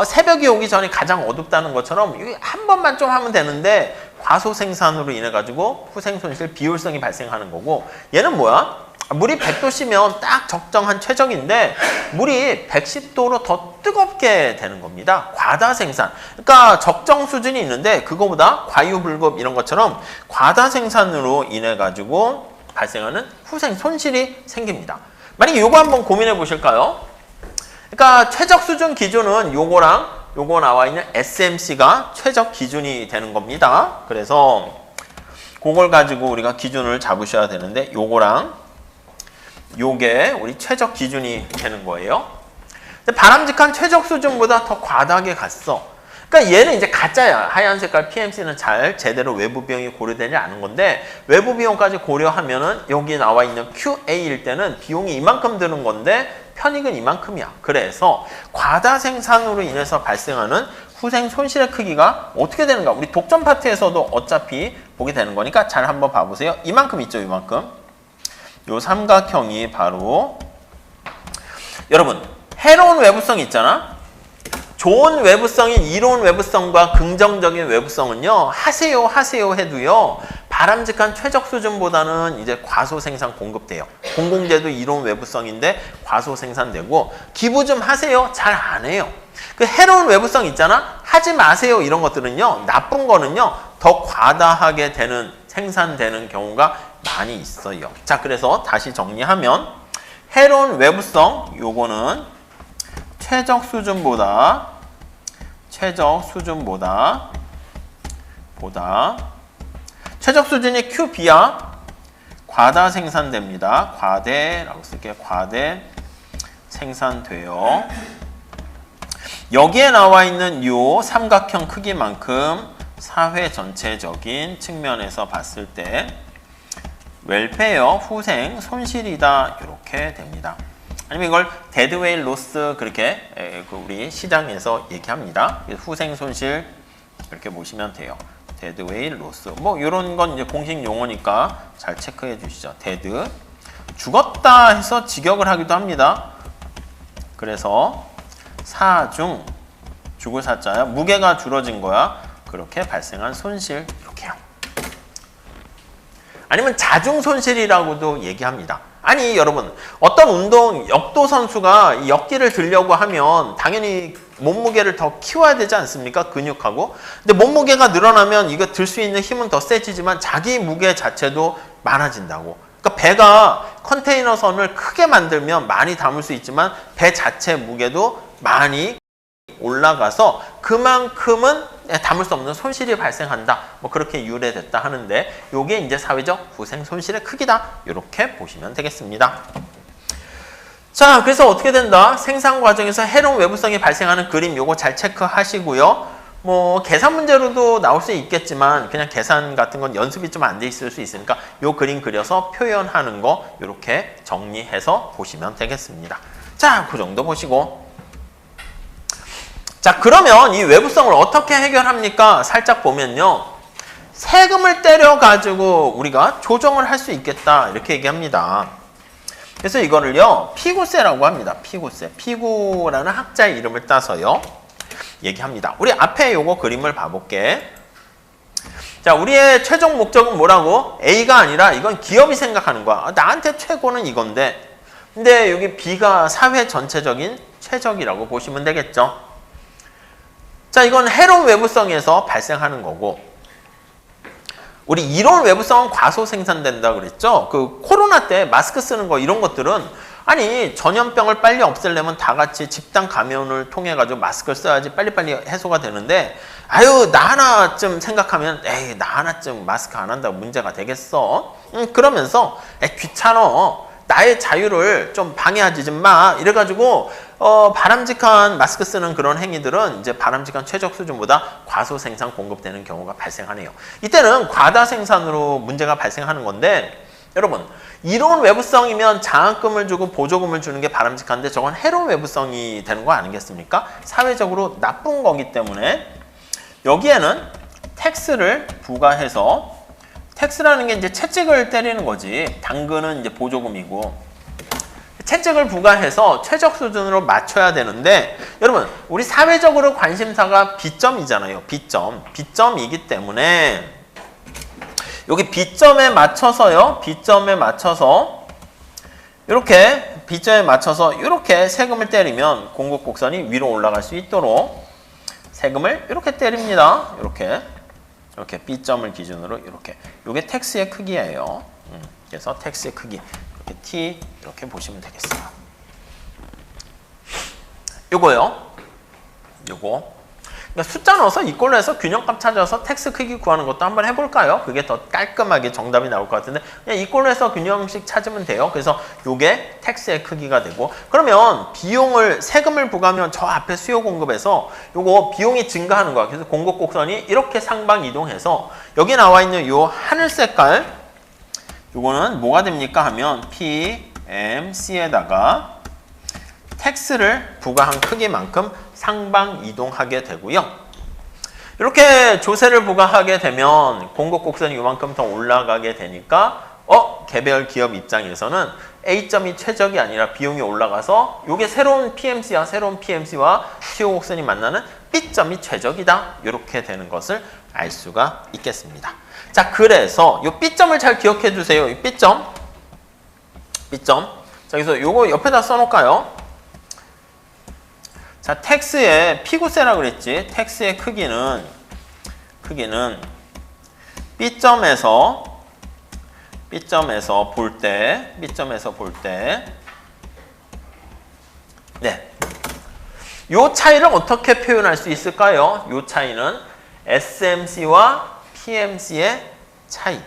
새벽이 오기 전에 가장 어둡다는 것처럼 한 번만 좀 하면 되는데 과소 생산으로 인해 가지고 후생 손실 비효율성이 발생하는 거고 얘는 뭐야? 물이 100도씨면 딱 적정한 최적인데 물이 110도로 더 뜨겁게 되는 겁니다. 과다 생산. 그러니까 적정 수준이 있는데 그거보다 과유불급 이런 것처럼 과다 생산으로 인해 가지고 발생하는 후생 손실이 생깁니다. 만약에 요거 한번 고민해 보실까요? 그러니까 최적 수준 기준은 요거랑 요거 나와 있는 SMC가 최적 기준이 되는 겁니다. 그래서 그걸 가지고 우리가 기준을 잡으셔야 되는데 요거랑 요게 우리 최적 기준이 되는 거예요. 근데 바람직한 최적 수준보다 더 과다하게 갔어. 그러니까 얘는 이제 가짜야. 하얀 색깔 PMC는 잘 제대로 외부 비용이 고려되지 않은 건데 외부 비용까지 고려하면은 여기 나와 있는 QA일 때는 비용이 이만큼 드는 건데 편익은 이만큼이야. 그래서 과다 생산으로 인해서 발생하는 후생 손실의 크기가 어떻게 되는가? 우리 독점 파트에서도 어차피 보게 되는 거니까 잘 한번 봐보세요. 이만큼 있죠, 이만큼. 요 삼각형이 바로 여러분 해로운 외부성이 있잖아. 좋은 외부성인 이로운 외부성과 긍정적인 외부성은요 하세요 해도요 바람직한 최적 수준보다는 이제 과소 생산 공급돼요. 공공재도 이로운 외부성인데 과소 생산되고 기부 좀 하세요 잘 안 해요. 그 해로운 외부성 있잖아. 하지 마세요 이런 것들은요 나쁜 거는요 더 과다하게 되는 생산되는 경우가 많이 있어요. 자, 그래서 다시 정리하면 해로운 외부성 요거는 최적 수준보다 최적 수준이 QB야. 과다 생산됩니다. 과대라고 쓸게요. 과대 생산돼요. 여기에 나와 있는 요 삼각형 크기만큼 사회 전체적인 측면에서 봤을 때 웰페어, 후생, 손실이다 이렇게 됩니다. 아니면 이걸 데드웨일 로스 그렇게 우리 시장에서 얘기합니다. 후생 손실 이렇게 보시면 돼요. 데드웨일 로스 뭐 이런 건 이제 공식 용어니까 잘 체크해 주시죠. 데드 죽었다 해서 직역을 하기도 합니다. 그래서 사중 죽을 사자야 무게가 줄어진 거야. 그렇게 발생한 손실 이렇게요. 아니면 자중 손실이라고도 얘기합니다. 아니 여러분 어떤 운동 역도 선수가 역기를 들려고 하면 당연히 몸무게를 더 키워야 되지 않습니까? 근육하고. 근데 몸무게가 늘어나면 이거 들 수 있는 힘은 더 세지지만 자기 무게 자체도 많아진다고. 그러니까 배가 컨테이너 선을 크게 만들면 많이 담을 수 있지만 배 자체 무게도 많이 올라가서 그만큼은 담을 수 없는 손실이 발생한다. 뭐 그렇게 유래됐다 하는데 요게 이제 사회적 후생 손실의 크기다. 이렇게 보시면 되겠습니다. 자, 그래서 어떻게 된다? 생산 과정에서 해로운 외부성이 발생하는 그림 요거 잘 체크하시고요. 뭐 계산 문제로도 나올 수 있겠지만 그냥 계산 같은 건 연습이 좀 안 돼 있을 수 있으니까 요 그림 그려서 표현하는 거 이렇게 정리해서 보시면 되겠습니다. 자, 그 정도 보시고 자, 그러면 이 외부성을 어떻게 해결합니까? 살짝 보면요. 세금을 때려가지고 우리가 조정을 할 수 있겠다. 이렇게 얘기합니다. 그래서 이거를요. 피고세라고 합니다. 피고세. 피고라는 학자의 이름을 따서요. 얘기합니다. 우리 앞에 요거 그림을 봐볼게. 자, 우리의 최종 목적은 뭐라고? A가 아니라 이건 기업이 생각하는 거야. 나한테 최고는 이건데. 근데 여기 B가 사회 전체적인 최적이라고 보시면 되겠죠. 자, 이건 해로운 외부성에서 발생하는 거고 우리 이로운 외부성은 과소 생산된다 그랬죠. 그 코로나 때 마스크 쓰는 거 이런 것들은 아니 전염병을 빨리 없애려면 다 같이 집단 감염을 통해 가지고 마스크를 써야지 빨리빨리 해소가 되는데 아유 나 하나쯤 생각하면 에이 나 하나쯤 마스크 안 한다고 문제가 되겠어? 그러면서 귀찮어. 나의 자유를 좀 방해하지 좀 마. 이래가지고 바람직한 마스크 쓰는 그런 행위들은 이제 바람직한 최적 수준보다 과소 생산 공급되는 경우가 발생하네요. 이때는 과다 생산으로 문제가 발생하는 건데 여러분 이로운 외부성이면 장학금을 주고 보조금을 주는 게 바람직한데 저건 해로운 외부성이 되는 거 아니겠습니까? 사회적으로 나쁜 거기 때문에 여기에는 텍스를 부과해서 텍스라는 게 이제 채찍을 때리는 거지. 당근은 이제 보조금이고. 채찍을 부과해서 최적 수준으로 맞춰야 되는데 여러분 우리 사회적으로 관심사가 B점이잖아요. B점이기 때문에 여기 B점에 맞춰서요. B점에 맞춰서 이렇게 B점에 맞춰서 이렇게 세금을 때리면 공급 곡선이 위로 올라갈 수 있도록 세금을 이렇게 때립니다. 이렇게 B점을 기준으로 이렇게. 요게 텍스의 크기예요. 그래서 텍스의 크기 이렇게 T 이렇게 보시면 되겠어요. 요거요. 그러니까 숫자 넣어서 이꼴로 해서 균형값 찾아서 텍스 크기 구하는 것도 한번 해볼까요? 그게 더 깔끔하게 정답이 나올 것 같은데 그냥 이꼴로 해서 균형식 찾으면 돼요. 그래서 요게 텍스의 크기가 되고 그러면 세금을 부과하면 저 앞에 수요 공급에서 요거 비용이 증가하는 거야. 그래서 공급 곡선이 이렇게 상방 이동해서 여기 나와 있는 요 하늘 색깔 요거는 뭐가 됩니까 하면 PMC에다가 텍스를 부과한 크기만큼 상방 이동하게 되고요. 이렇게 조세를 부과하게 되면 공급 곡선이 이만큼 더 올라가게 되니까 개별 기업 입장에서는 A점이 최적이 아니라 비용이 올라가서 이게 새로운 PMC와 수요 곡선이 만나는 B점이 최적이다. 이렇게 되는 것을 알 수가 있겠습니다. 자, 그래서 이 B점을 잘 기억해 주세요. 이 B점. 자, 그래서 요거 옆에다 써놓을까요? 자, 텍스의 피구세라 그랬지. 텍스의 크기는 B점에서 볼 때 네. 요 차이를 어떻게 표현할 수 있을까요? 요 차이는 SMC와 PMC의 차이.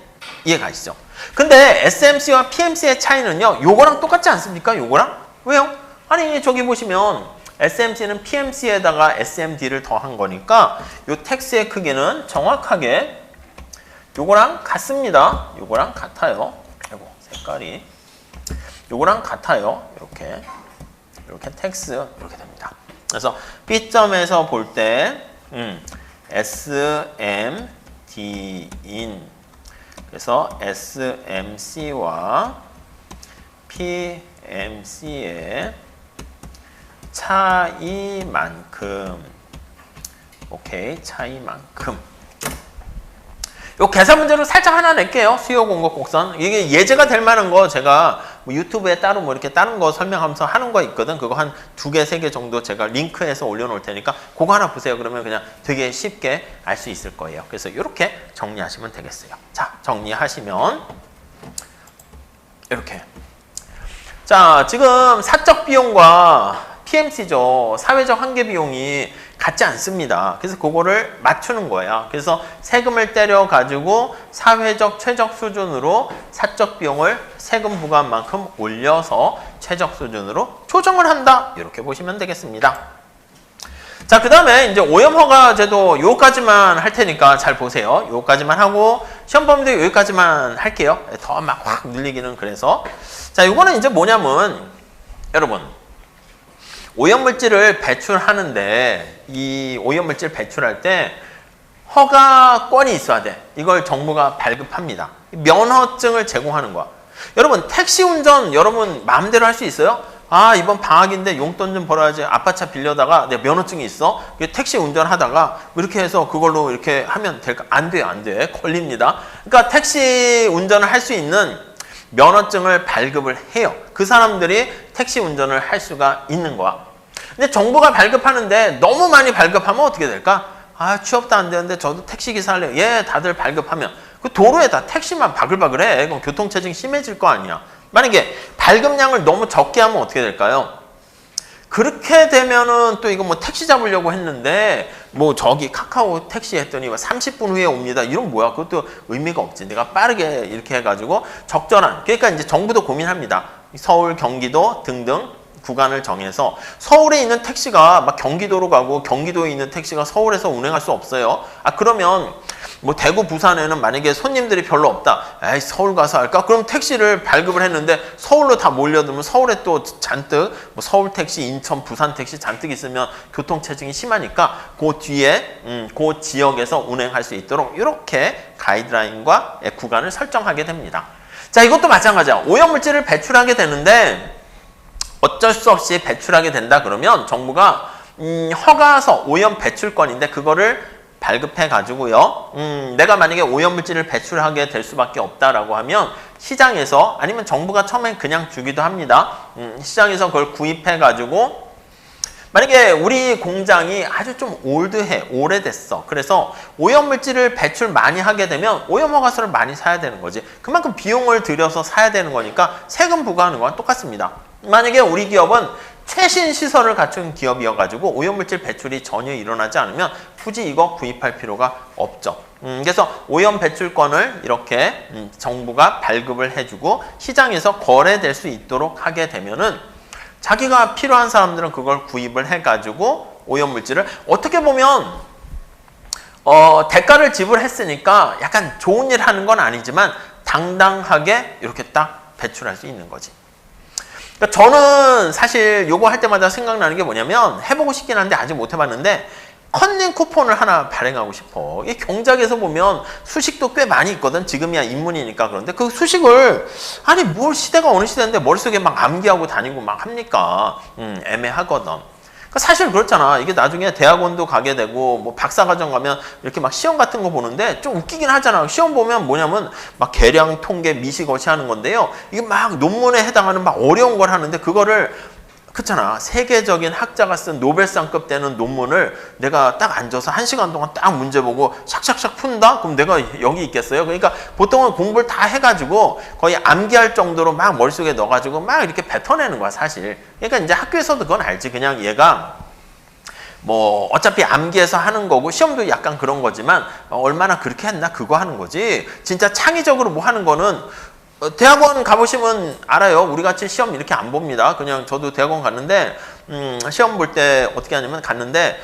이해가시죠? 근데 SMC와 PMC의 차이는요. 요거랑 똑같지 않습니까? 요거랑? 왜요? 아니, 저기 보시면 SMC는 PMC에다가 SMD를 더한 거니까 요 텍스의 크기는 정확하게 요거랑 같습니다. 요거랑 같아요. 아이고, 색깔이. 요거랑 같아요. 이렇게 텍스 이렇게 됩니다. 그래서 B점에서 볼 때 SMD인 그래서 SMC와 PMC의 차이만큼 차이만큼 요 계산 문제로 살짝 하나 낼게요. 수요 공급 곡선. 이게 예제가 될 만한 거 제가 뭐 유튜브에 따로 뭐 이렇게 다른 거 설명하면서 하는 거 있거든. 그거 한 2개, 3개 정도 제가 링크해서 올려놓을 테니까 그거 하나 보세요. 그러면 그냥 되게 쉽게 알 수 있을 거예요. 그래서 이렇게 정리하시면 되겠어요. 자, 정리하시면 이렇게. 자, 지금 사적 비용과 PMC죠. 사회적 한계 비용이 같지 않습니다. 그래서 그거를 맞추는 거야. 그래서 세금을 때려가지고 사회적 최적 수준으로 사적 비용을 세금 부과한 만큼 올려서 최적 수준으로 조정을 한다. 이렇게 보시면 되겠습니다. 자, 그 다음에 이제 오염허가 제도 요까지만 할 테니까 잘 보세요. 요까지만 하고 시험 범위도 여기까지만 할게요. 더 막 확 늘리기는 그래서. 자, 요거는 이제 뭐냐면 여러분 오염물질을 배출하는데 이 오염물질 배출할 때 허가권이 있어야 돼. 이걸 정부가 발급합니다. 면허증을 제공하는 거야. 여러분 택시 운전 여러분 마음대로 할 수 있어요? 아, 이번 방학인데 용돈 좀 벌어야지. 아빠 차 빌려다가 내 면허증이 있어. 택시 운전하다가 이렇게 해서 그걸로 이렇게 하면 될까? 안 돼요. 안 돼. 걸립니다. 그러니까 택시 운전을 할 수 있는 면허증을 발급을 해요. 그 사람들이 택시 운전을 할 수가 있는 거야. 근데 정부가 발급하는데 너무 많이 발급하면 어떻게 될까? 아, 취업도 안 되는데 저도 택시기사 할래요. 예, 다들 발급하면 그 도로에다 택시만 바글바글해. 그럼 교통체증 심해질 거 아니야. 만약에 발급량을 너무 적게 하면 어떻게 될까요? 그렇게 되면은 또 이거 뭐 택시 잡으려고 했는데 뭐 저기 카카오 택시 했더니 30분 후에 옵니다. 이런 뭐야? 그것도 의미가 없지. 내가 빠르게 이렇게 해가지고 적절한, 그러니까 이제 정부도 고민합니다. 서울, 경기도 등등 구간을 정해서 서울에 있는 택시가 막 경기도로 가고 경기도에 있는 택시가 서울에서 운행할 수 없어요. 아 그러면 뭐 대구, 부산에는 만약에 손님들이 별로 없다. 에이 서울 가서 할까? 그럼 택시를 발급을 했는데 서울로 다 몰려들면 서울에 또 잔뜩 뭐 서울 택시, 인천, 부산 택시 잔뜩 있으면 교통체증이 심하니까 그 뒤에 그 지역에서 운행할 수 있도록 이렇게 가이드라인과 구간을 설정하게 됩니다. 자 이것도 마찬가지야. 오염물질을 배출하게 되는데 어쩔 수 없이 배출하게 된다 그러면 정부가 허가서 오염 배출권인데 그거를 발급해 가지고요. 내가 만약에 오염물질을 배출하게 될 수밖에 없다라고 하면 시장에서 아니면 정부가 처음엔 그냥 주기도 합니다. 시장에서 그걸 구입해 가지고 만약에 우리 공장이 아주 좀 올드해, 오래됐어. 그래서 오염물질을 배출 많이 하게 되면 오염허가서를 많이 사야 되는 거지. 그만큼 비용을 들여서 사야 되는 거니까 세금 부과하는 거랑 똑같습니다. 만약에 우리 기업은 최신 시설을 갖춘 기업이어가지고 오염물질 배출이 전혀 일어나지 않으면 굳이 이거 구입할 필요가 없죠. 그래서 오염 배출권을 이렇게 정부가 발급을 해주고 시장에서 거래될 수 있도록 하게 되면은 자기가 필요한 사람들은 그걸 구입을 해가지고 오염물질을 어떻게 보면 대가를 지불했으니까 약간 좋은 일 하는 건 아니지만 당당하게 이렇게 딱 배출할 수 있는 거지. 그러니까 저는 사실 요거 할 때마다 생각나는 게 뭐냐면 해보고 싶긴 한데 아직 못 해봤는데 컨닝 쿠폰을 하나 발행하고 싶어. 이 경작에서 보면 수식도 꽤 많이 있거든. 지금이야 인문이니까. 그런데 그 수식을 아니 뭘 시대가 어느 시대인데 머릿속에 막 암기하고 다니고 막 합니까? 애매하거든. 그러니까 사실 그렇잖아. 이게 나중에 대학원도 가게 되고 뭐 박사과정 가면 이렇게 막 시험 같은 거 보는데 좀 웃기긴 하잖아. 시험 보면 뭐냐면 막 계량, 통계, 미시거시 하는 건데요. 이게 막 논문에 해당하는 막 어려운 걸 하는데 그거를 그렇잖아. 세계적인 학자가 쓴 노벨상급 되는 논문을 내가 딱 앉아서 1시간 동안 딱 문제 보고 샥샥샥 푼다? 그럼 내가 여기 있겠어요? 그러니까 보통은 공부를 다 해가지고 거의 암기할 정도로 막 머릿속에 넣어가지고 막 이렇게 뱉어내는 거야, 사실. 그러니까 이제 학교에서도 그건 알지. 그냥 얘가 뭐 어차피 암기해서 하는 거고 시험도 약간 그런 거지만 얼마나 그렇게 했나 그거 하는 거지. 진짜 창의적으로 뭐 하는 거는 대학원 가보시면 알아요. 우리 같이 시험 이렇게 안 봅니다. 그냥 저도 대학원 갔는데 시험 볼 때 어떻게 하냐면 갔는데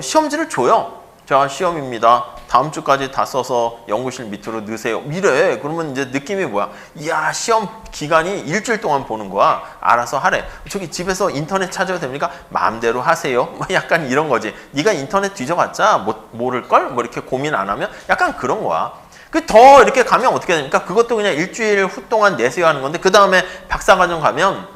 시험지를 줘요. 자 시험입니다. 다음 주까지 다 써서 연구실 밑으로 넣으세요. 이래. 그러면 이제 느낌이 뭐야? 이야 시험 기간이 일주일 동안 보는 거야. 알아서 하래. 저기 집에서 인터넷 찾아도 됩니까? 마음대로 하세요. 뭐 약간 이런 거지. 네가 인터넷 뒤져봤자 모를걸? 뭐 이렇게 고민 안 하면 약간 그런 거야. 더 이렇게 가면 어떻게 됩니까? 그것도 그냥 일주일 후 동안 내세요 하는 건데 그 다음에 박사과정 가면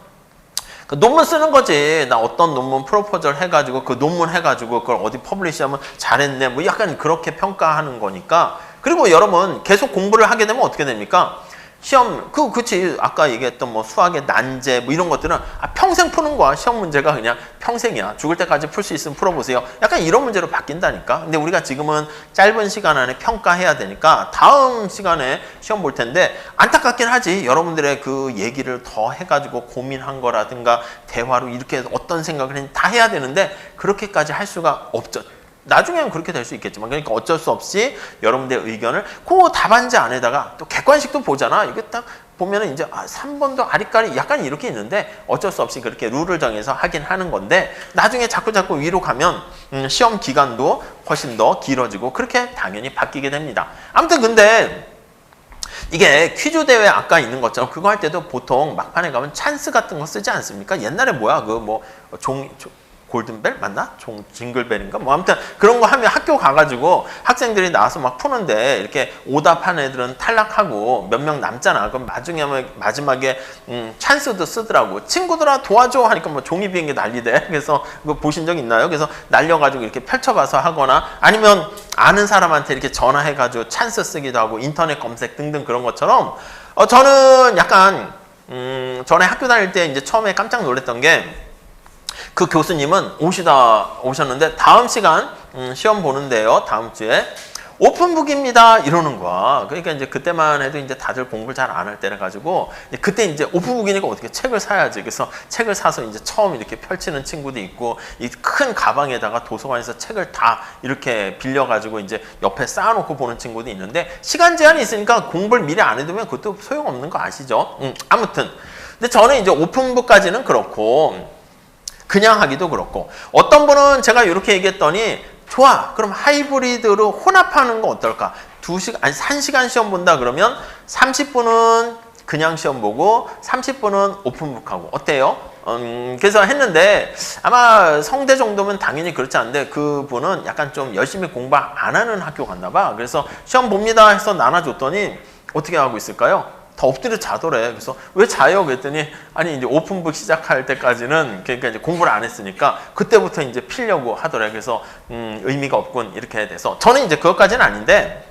그 논문 쓰는 거지. 나 어떤 논문 프로포절 해가지고 그 논문 해가지고 그걸 어디 퍼블리시하면 잘했네. 뭐 약간 그렇게 평가하는 거니까. 그리고 여러분 계속 공부를 하게 되면 어떻게 됩니까? 시험 그치 아까 얘기했던 뭐 수학의 난제 뭐 이런 것들은 평생 푸는 거야. 시험 문제가 그냥 평생이야. 죽을 때까지 풀 수 있으면 풀어보세요. 약간 이런 문제로 바뀐다니까. 근데 우리가 지금은 짧은 시간 안에 평가해야 되니까 다음 시간에 시험 볼 텐데 안타깝긴 하지. 여러분들의 그 얘기를 더 해가지고 고민한 거라든가 대화로 이렇게 어떤 생각을 했는지 다 해야 되는데 그렇게까지 할 수가 없죠. 나중에는 그렇게 될 수 있겠지만 그러니까 어쩔 수 없이 여러분들의 의견을 그 답안지 안에다가 또 객관식도 보잖아. 이게 딱 보면은 이제 3번도 아리까리 약간 이렇게 있는데 어쩔 수 없이 그렇게 룰을 정해서 하긴 하는 건데 나중에 자꾸 위로 가면 시험 기간도 훨씬 더 길어지고 그렇게 당연히 바뀌게 됩니다. 아무튼 근데 이게 퀴즈 대회 아까 있는 것처럼 그거 할 때도 보통 막판에 가면 찬스 같은 거 쓰지 않습니까? 옛날에 뭐야 그 뭐 골든벨 맞나? 징글벨인가? 뭐 아무튼 그런 거 하면 학교 가가지고 학생들이 나와서 막 푸는데 이렇게 오답한 애들은 탈락하고 몇 명 남잖아. 그럼 마지막에 찬스도 쓰더라고. 친구들아 도와줘 하니까 뭐 종이 비행기 난리대. 그래서 그거 보신 적 있나요? 그래서 날려가지고 이렇게 펼쳐봐서 하거나 아니면 아는 사람한테 이렇게 전화해가지고 찬스 쓰기도 하고 인터넷 검색 등등 그런 것처럼 저는 약간 전에 학교 다닐 때 이제 처음에 깜짝 놀랐던 게 그 교수님은 오셨는데 다음 시간 시험 보는데요. 다음 주에 오픈북입니다 이러는 거야. 그러니까 이제 그때만 해도 이제 다들 공부를 잘 안 할 때라 가지고 그때 이제 오픈북이니까 어떻게 책을 사야지. 그래서 책을 사서 이제 처음 이렇게 펼치는 친구도 있고 이 큰 가방에다가 도서관에서 책을 다 이렇게 빌려 가지고 이제 옆에 쌓아놓고 보는 친구도 있는데 시간 제한이 있으니까 공부를 미리 안 해두면 그것도 소용없는 거 아시죠? 아무튼 근데 저는 이제 오픈북까지는 그렇고 그냥 하기도 그렇고 어떤 분은 제가 이렇게 얘기했더니 좋아. 그럼 하이브리드로 혼합하는 거 어떨까? 1시간 시험 본다 그러면 30분은 그냥 시험 보고 30분은 오픈북하고 어때요? 그래서 했는데 아마 성대 정도면 당연히 그렇지 않은데 그분은 약간 좀 열심히 공부 안 하는 학교 갔나 봐. 그래서 시험 봅니다 해서 나눠줬더니 어떻게 하고 있을까요? 다 엎드려 자더래. 그래서 왜 자요? 그랬더니 아니 이제 오픈북 시작할 때까지는 그러니까 이제 공부를 안 했으니까 그때부터 이제 피려고 하더래. 그래서 의미가 없군 이렇게 돼서 저는 이제 그것까지는 아닌데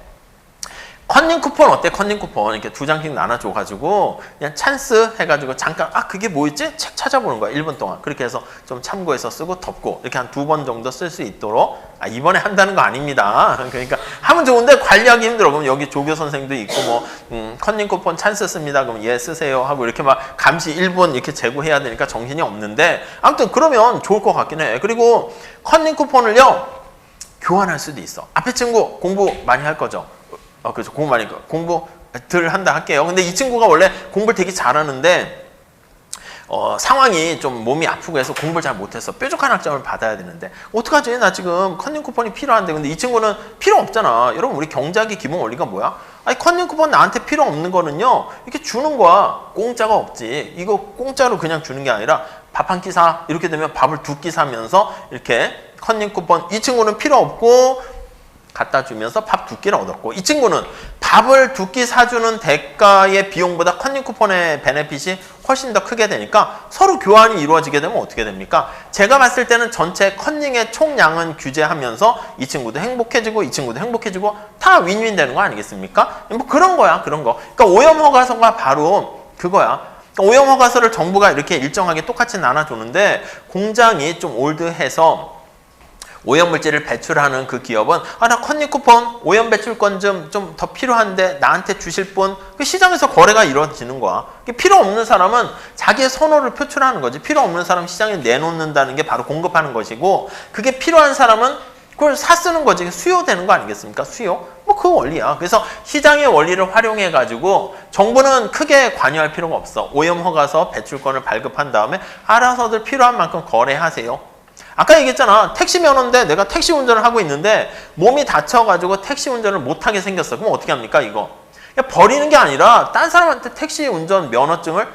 컨닝 쿠폰 어때? 컨닝 쿠폰 이렇게 2장씩 나눠줘가지고 그냥 찬스 해가지고 잠깐 그게 뭐였지? 책 찾아보는 거야 1분 동안. 그렇게 해서 좀 참고해서 쓰고 덮고 이렇게 한 2번 정도 쓸 수 있도록 이번에 한다는 거 아닙니다. 그러니까 하면 좋은데 관리하기 힘들어. 그럼 여기 조교 선생도 있고 뭐 컨닝 쿠폰 찬스 씁니다. 그럼 예 쓰세요 하고 이렇게 막 감시 1분 이렇게 제고해야 되니까 정신이 없는데 아무튼 그러면 좋을 것 같긴 해. 그리고 컨닝 쿠폰을요 교환할 수도 있어. 앞에 친구 공부 많이 할 거죠. 그렇죠. 공부 많이 공부들 한다 할게요. 근데 이 친구가 원래 공부를 되게 잘하는데 상황이 좀 몸이 아프고 해서 공부를 잘 못해서 뾰족한 학점을 받아야 되는데 어떡하지? 나 지금 컨닝 쿠폰이 필요한데 근데 이 친구는 필요 없잖아. 여러분 우리 경제학의 기본 원리가 뭐야? 아니 컨닝 쿠폰 나한테 필요 없는 거는요 이렇게 주는 거야. 공짜가 없지. 이거 공짜로 그냥 주는 게 아니라 밥 한 끼 사. 이렇게 되면 밥을 2끼 사면서 이렇게 컨닝 쿠폰 이 친구는 필요 없고 갖다 주면서 밥 2끼를 얻었고 이 친구는 밥을 2끼 사주는 대가의 비용보다 컨닝 쿠폰의 베네핏이 훨씬 더 크게 되니까 서로 교환이 이루어지게 되면 어떻게 됩니까? 제가 봤을 때는 전체 컨닝의 총량은 규제하면서 이 친구도 행복해지고 이 친구도 행복해지고 다 윈윈 되는 거 아니겠습니까? 뭐 그런 거야 그런 거. 그러니까 오염허가서가 바로 그거야. 그러니까 오염허가서를 정부가 이렇게 일정하게 똑같이 나눠주는데 공장이 좀 올드해서 오염물질을 배출하는 그 기업은 나 컨닝 쿠폰 오염 배출권 좀 더 필요한데 나한테 주실 분 그 시장에서 거래가 이루어지는 거야. 필요 없는 사람은 자기의 선호를 표출하는 거지. 필요 없는 사람 시장에 내놓는다는 게 바로 공급하는 것이고 그게 필요한 사람은 그걸 사 쓰는 거지. 수요되는 거 아니겠습니까? 수요? 뭐 그 원리야. 그래서 시장의 원리를 활용해 가지고 정부는 크게 관여할 필요가 없어. 오염 허가서 배출권을 발급한 다음에 알아서들 필요한 만큼 거래하세요. 아까 얘기했잖아. 택시 면허인데 내가 택시 운전을 하고 있는데 몸이 다쳐가지고 택시 운전을 못하게 생겼어. 그럼 어떻게 합니까 이거? 버리는 게 아니라 딴 사람한테 택시 운전 면허증을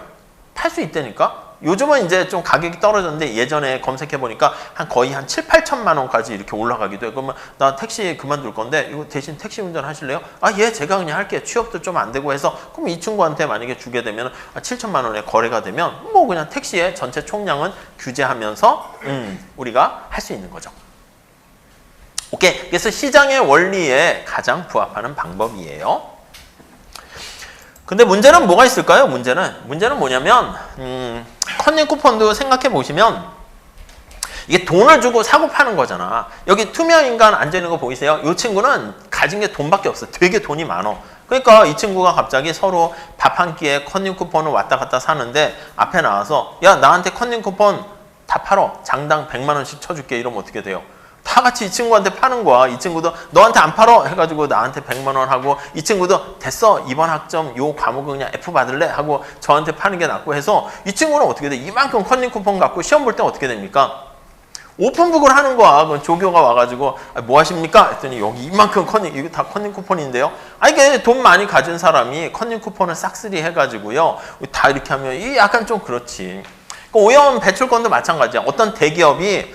팔 수 있다니까? 요즘은 이제 좀 가격이 떨어졌는데 예전에 검색해보니까 거의 한 7, 8천만 원까지 이렇게 올라가기도 해. 그러면 나 택시 그만둘 건데 이거 대신 택시 운전 하실래요? 예, 제가 그냥 할게요. 취업도 좀 안 되고 해서 그럼 이 친구한테 만약에 주게 되면 7천만 원에 거래가 되면 뭐 그냥 택시의 전체 총량은 규제하면서 우리가 할 수 있는 거죠. 오케이. 그래서 시장의 원리에 가장 부합하는 방법이에요. 근데 문제는 뭐가 있을까요? 문제는 뭐냐면 컨닝 쿠폰도 생각해 보시면 이게 돈을 주고 사고 파는 거잖아. 여기 투명 인간 앉아있는 거 보이세요? 이 친구는 가진 게 돈밖에 없어. 되게 돈이 많어. 그러니까 이 친구가 갑자기 서로 밥 한 끼에 컨닝 쿠폰을 왔다 갔다 사는데 앞에 나와서 야 나한테 컨닝 쿠폰 다 팔어. 장당 100만 원씩 쳐줄게. 이러면 어떻게 돼요? 다 같이 이 친구한테 파는 거야. 이 친구도 너한테 안 팔어 해가지고 나한테 100만 원 하고 이 친구도 됐어 이번 학점 요 과목은 그냥 F 받을래 하고 저한테 파는 게 낫고 해서 이 친구는 어떻게 돼? 이만큼 컨닝 쿠폰 갖고 시험 볼 때 어떻게 됩니까? 오픈북을 하는 거야. 그럼 조교가 와가지고 뭐 하십니까? 했더니 여기 이만큼 컨닝 이거 다 컨닝 쿠폰인데요. 이게 돈 많이 가진 사람이 컨닝 쿠폰을 싹쓸이 해가지고요 다 이렇게 하면 이 약간 좀 그렇지. 오염 배출권도 마찬가지야. 어떤 대기업이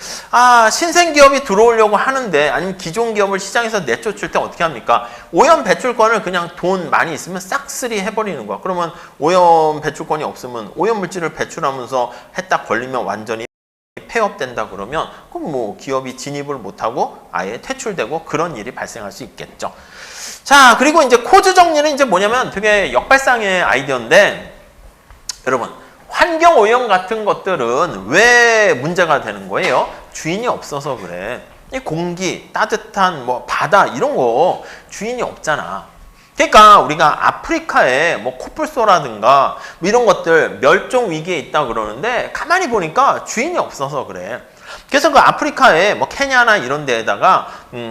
신생 기업이 들어오려고 하는데 아니면 기존 기업을 시장에서 내쫓을 때 어떻게 합니까? 오염 배출권을 그냥 돈 많이 있으면 싹쓸이 해버리는 거야. 그러면 오염 배출권이 없으면 오염 물질을 배출하면서 했다 걸리면 완전히 폐업된다 그러면 그럼 뭐 기업이 진입을 못하고 아예 퇴출되고 그런 일이 발생할 수 있겠죠. 자, 그리고 이제 코드 정리는 이제 뭐냐면 되게 역발상의 아이디어인데 여러분 환경오염 같은 것들은 왜 문제가 되는 거예요? 주인이 없어서 그래. 이 공기, 따뜻한 뭐 바다 이런 거 주인이 없잖아. 그러니까 우리가 아프리카에 뭐 코뿔소라든가 뭐 이런 것들 멸종 위기에 있다 그러는데 가만히 보니까 주인이 없어서 그래. 그래서 그 아프리카에 뭐 케냐나 이런 데에다가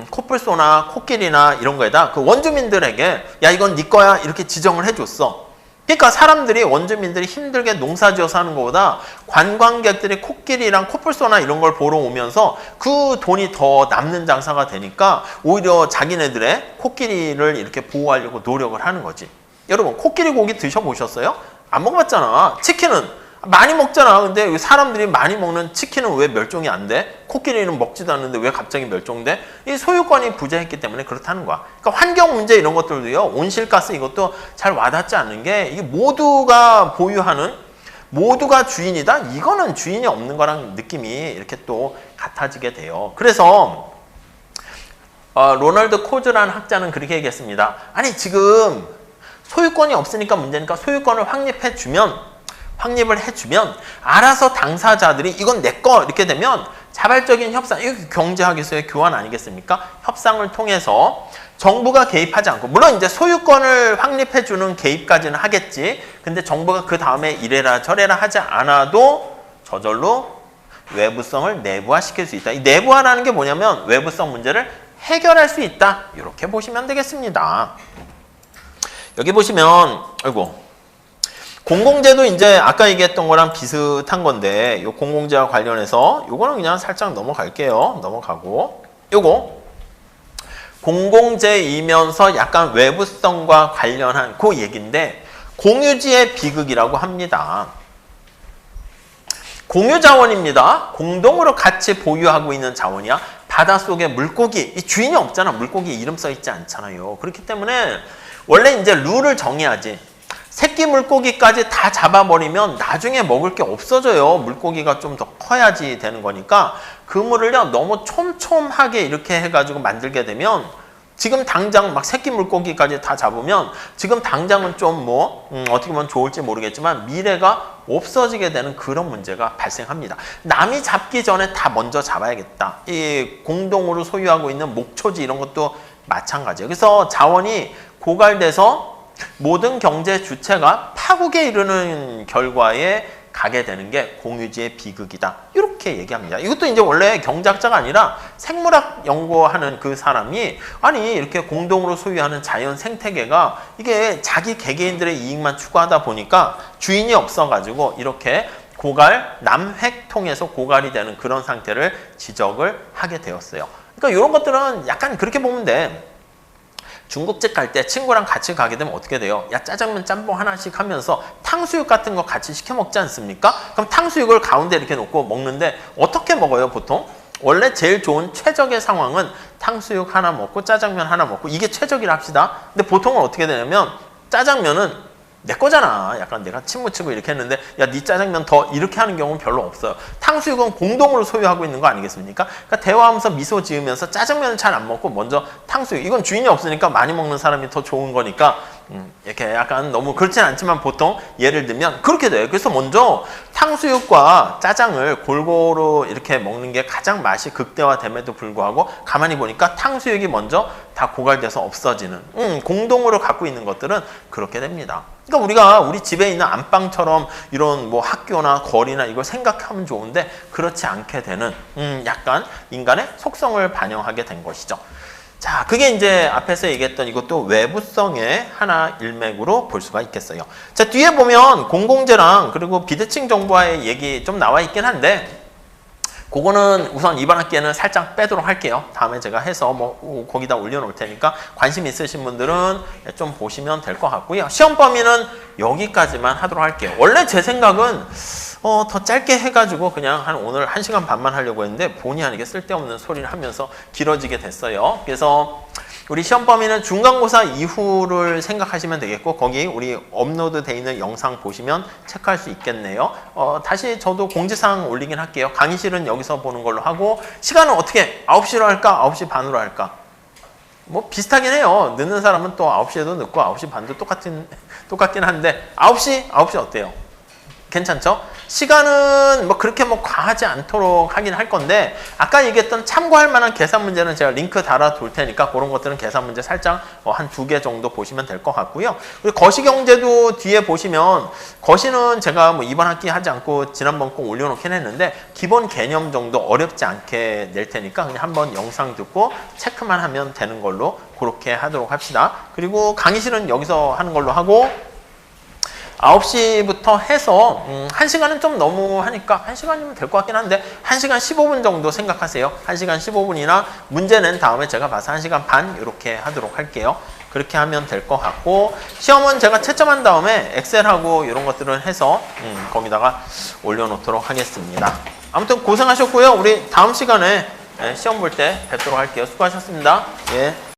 코뿔소나 코끼리나 이런 거에다 그 원주민들에게 야 이건 네 거야 이렇게 지정을 해줬어. 그러니까 사람들이 원주민들이 힘들게 농사지어서 하는 것보다 관광객들이 코끼리랑 코뿔소나 이런 걸 보러 오면서 그 돈이 더 남는 장사가 되니까 오히려 자기네들의 코끼리를 이렇게 보호하려고 노력을 하는 거지. 여러분 코끼리 고기 드셔보셨어요? 안 먹어봤잖아. 치킨은 많이 먹잖아. 근데 사람들이 많이 먹는 치킨은 왜 멸종이 안 돼? 코끼리는 먹지도 않는데 왜 갑자기 멸종돼? 이 소유권이 부재했기 때문에 그렇다는 거야. 그러니까 환경 문제 이런 것들도요. 온실가스 이것도 잘 와닿지 않는 게 이게 모두가 보유하는 모두가 주인이다? 이거는 주인이 없는 거랑 느낌이 이렇게 또 같아지게 돼요. 그래서 로널드 코즈라는 학자는 그렇게 얘기했습니다. 아니 지금 소유권이 없으니까 문제니까 소유권을 확립을 해주면 알아서 당사자들이 이건 내 거 이렇게 되면 자발적인 협상, 이거 경제학에서의 교환 아니겠습니까? 협상을 통해서 정부가 개입하지 않고 물론 이제 소유권을 확립해주는 개입까지는 하겠지. 근데 정부가 그 다음에 이래라 저래라 하지 않아도 저절로 외부성을 내부화시킬 수 있다. 이 내부화라는 게 뭐냐면 외부성 문제를 해결할 수 있다. 이렇게 보시면 되겠습니다. 여기 보시면 아이고 공공재도 이제 아까 얘기했던 거랑 비슷한 건데 이 공공재와 관련해서 요거는 그냥 살짝 넘어갈게요. 넘어가고 요거 공공재이면서 약간 외부성과 관련한 그 얘기인데 공유지의 비극이라고 합니다. 공유자원입니다. 공동으로 같이 보유하고 있는 자원이야. 바닷속에 물고기, 이 주인이 없잖아. 물고기 이름 써 있지 않잖아요. 그렇기 때문에 원래 이제 룰을 정해야지. 새끼 물고기까지 다 잡아버리면 나중에 먹을 게 없어져요. 물고기가 좀 더 커야지 되는 거니까 그물을요 너무 촘촘하게 이렇게 해가지고 만들게 되면 지금 당장 막 새끼 물고기까지 다 잡으면 지금 당장은 좀 뭐 어떻게 보면 좋을지 모르겠지만 미래가 없어지게 되는 그런 문제가 발생합니다. 남이 잡기 전에 다 먼저 잡아야겠다. 이 공동으로 소유하고 있는 목초지 이런 것도 마찬가지예요. 그래서 자원이 고갈돼서 모든 경제 주체가 파국에 이르는 결과에 가게 되는 게 공유지의 비극이다. 이렇게 얘기합니다. 이것도 이제 원래 경제학자가 아니라 생물학 연구하는 그 사람이 아니 이렇게 공동으로 소유하는 자연 생태계가 이게 자기 개개인들의 이익만 추구하다 보니까 주인이 없어가지고 이렇게 고갈, 남획 통해서 고갈이 되는 그런 상태를 지적을 하게 되었어요. 그러니까 이런 것들은 약간 그렇게 보면 돼. 중국집 갈 때 친구랑 같이 가게 되면 어떻게 돼요? 야 짜장면 짬뽕 하나씩 하면서 탕수육 같은 거 같이 시켜 먹지 않습니까? 그럼 탕수육을 가운데 이렇게 놓고 먹는데 어떻게 먹어요 보통? 원래 제일 좋은 최적의 상황은 탕수육 하나 먹고 짜장면 하나 먹고 이게 최적이라 합시다. 근데 보통은 어떻게 되냐면 짜장면은 내 거잖아. 약간 내가 침 묻히고 이렇게 했는데 야 네 짜장면 더 이렇게 하는 경우는 별로 없어요. 탕수육은 공동으로 소유하고 있는 거 아니겠습니까? 그러니까 대화하면서 미소 지으면서 짜장면은 잘 안 먹고 먼저 탕수육. 이건 주인이 없으니까 많이 먹는 사람이 더 좋은 거니까 이렇게 약간 너무 그렇진 않지만 보통 예를 들면 그렇게 돼요. 그래서 먼저 탕수육과 짜장을 골고루 이렇게 먹는 게 가장 맛이 극대화됨에도 불구하고 가만히 보니까 탕수육이 먼저 다 고갈돼서 없어지는 공동으로 갖고 있는 것들은 그렇게 됩니다. 그러니까 우리가 우리 집에 있는 안방처럼 이런 뭐 학교나 거리나 이걸 생각하면 좋은데 그렇지 않게 되는 약간 인간의 속성을 반영하게 된 것이죠. 자, 그게 이제 앞에서 얘기했던 이것도 외부성의 하나 일맥으로 볼 수가 있겠어요. 자, 뒤에 보면 공공재랑 그리고 비대칭 정보화의 얘기 좀 나와 있긴 한데 그거는 우선 이번 학기에는 살짝 빼도록 할게요. 다음에 제가 해서 뭐 거기다 올려놓을 테니까 관심 있으신 분들은 좀 보시면 될 것 같고요. 시험 범위는 여기까지만 하도록 할게요. 원래 제 생각은 더 짧게 해가지고 그냥 오늘 1시간 반만 하려고 했는데 본의 아니게 쓸데없는 소리를 하면서 길어지게 됐어요. 그래서 우리 시험 범위는 중간고사 이후를 생각하시면 되겠고 거기 우리 업로드 돼 있는 영상 보시면 체크할 수 있겠네요. 다시 저도 공지사항 올리긴 할게요. 강의실은 여기서 보는 걸로 하고 시간은 어떻게 9시로 할까? 9시 반으로 할까? 뭐 비슷하긴 해요. 늦는 사람은 또 9시에도 늦고 9시 반도 똑같긴 한데 9시? 9시 어때요? 괜찮죠? 시간은 뭐 그렇게 뭐 과하지 않도록 하긴 할 건데 아까 얘기했던 참고할 만한 계산 문제는 제가 링크 달아 둘 테니까 그런 것들은 계산 문제 살짝 한 2개 정도 보시면 될 것 같고요. 그리고 거시경제도 뒤에 보시면 거시는 제가 뭐 이번 학기 하지 않고 지난번 꼭 올려놓긴 했는데 기본 개념 정도 어렵지 않게 낼 테니까 그냥 한번 영상 듣고 체크만 하면 되는 걸로 그렇게 하도록 합시다. 그리고 강의실은 여기서 하는 걸로 하고 9시부터 해서 1시간은 좀 너무 하니까 1시간이면 될 것 같긴 한데 1시간 15분 정도 생각하세요. 1시간 15분이나 문제는 다음에 제가 봐서 1시간 반 이렇게 하도록 할게요. 그렇게 하면 될 것 같고 시험은 제가 채점한 다음에 엑셀하고 이런 것들을 해서 거기다가 올려놓도록 하겠습니다. 아무튼 고생하셨고요. 우리 다음 시간에 시험 볼 때 뵙도록 할게요. 수고하셨습니다. 예.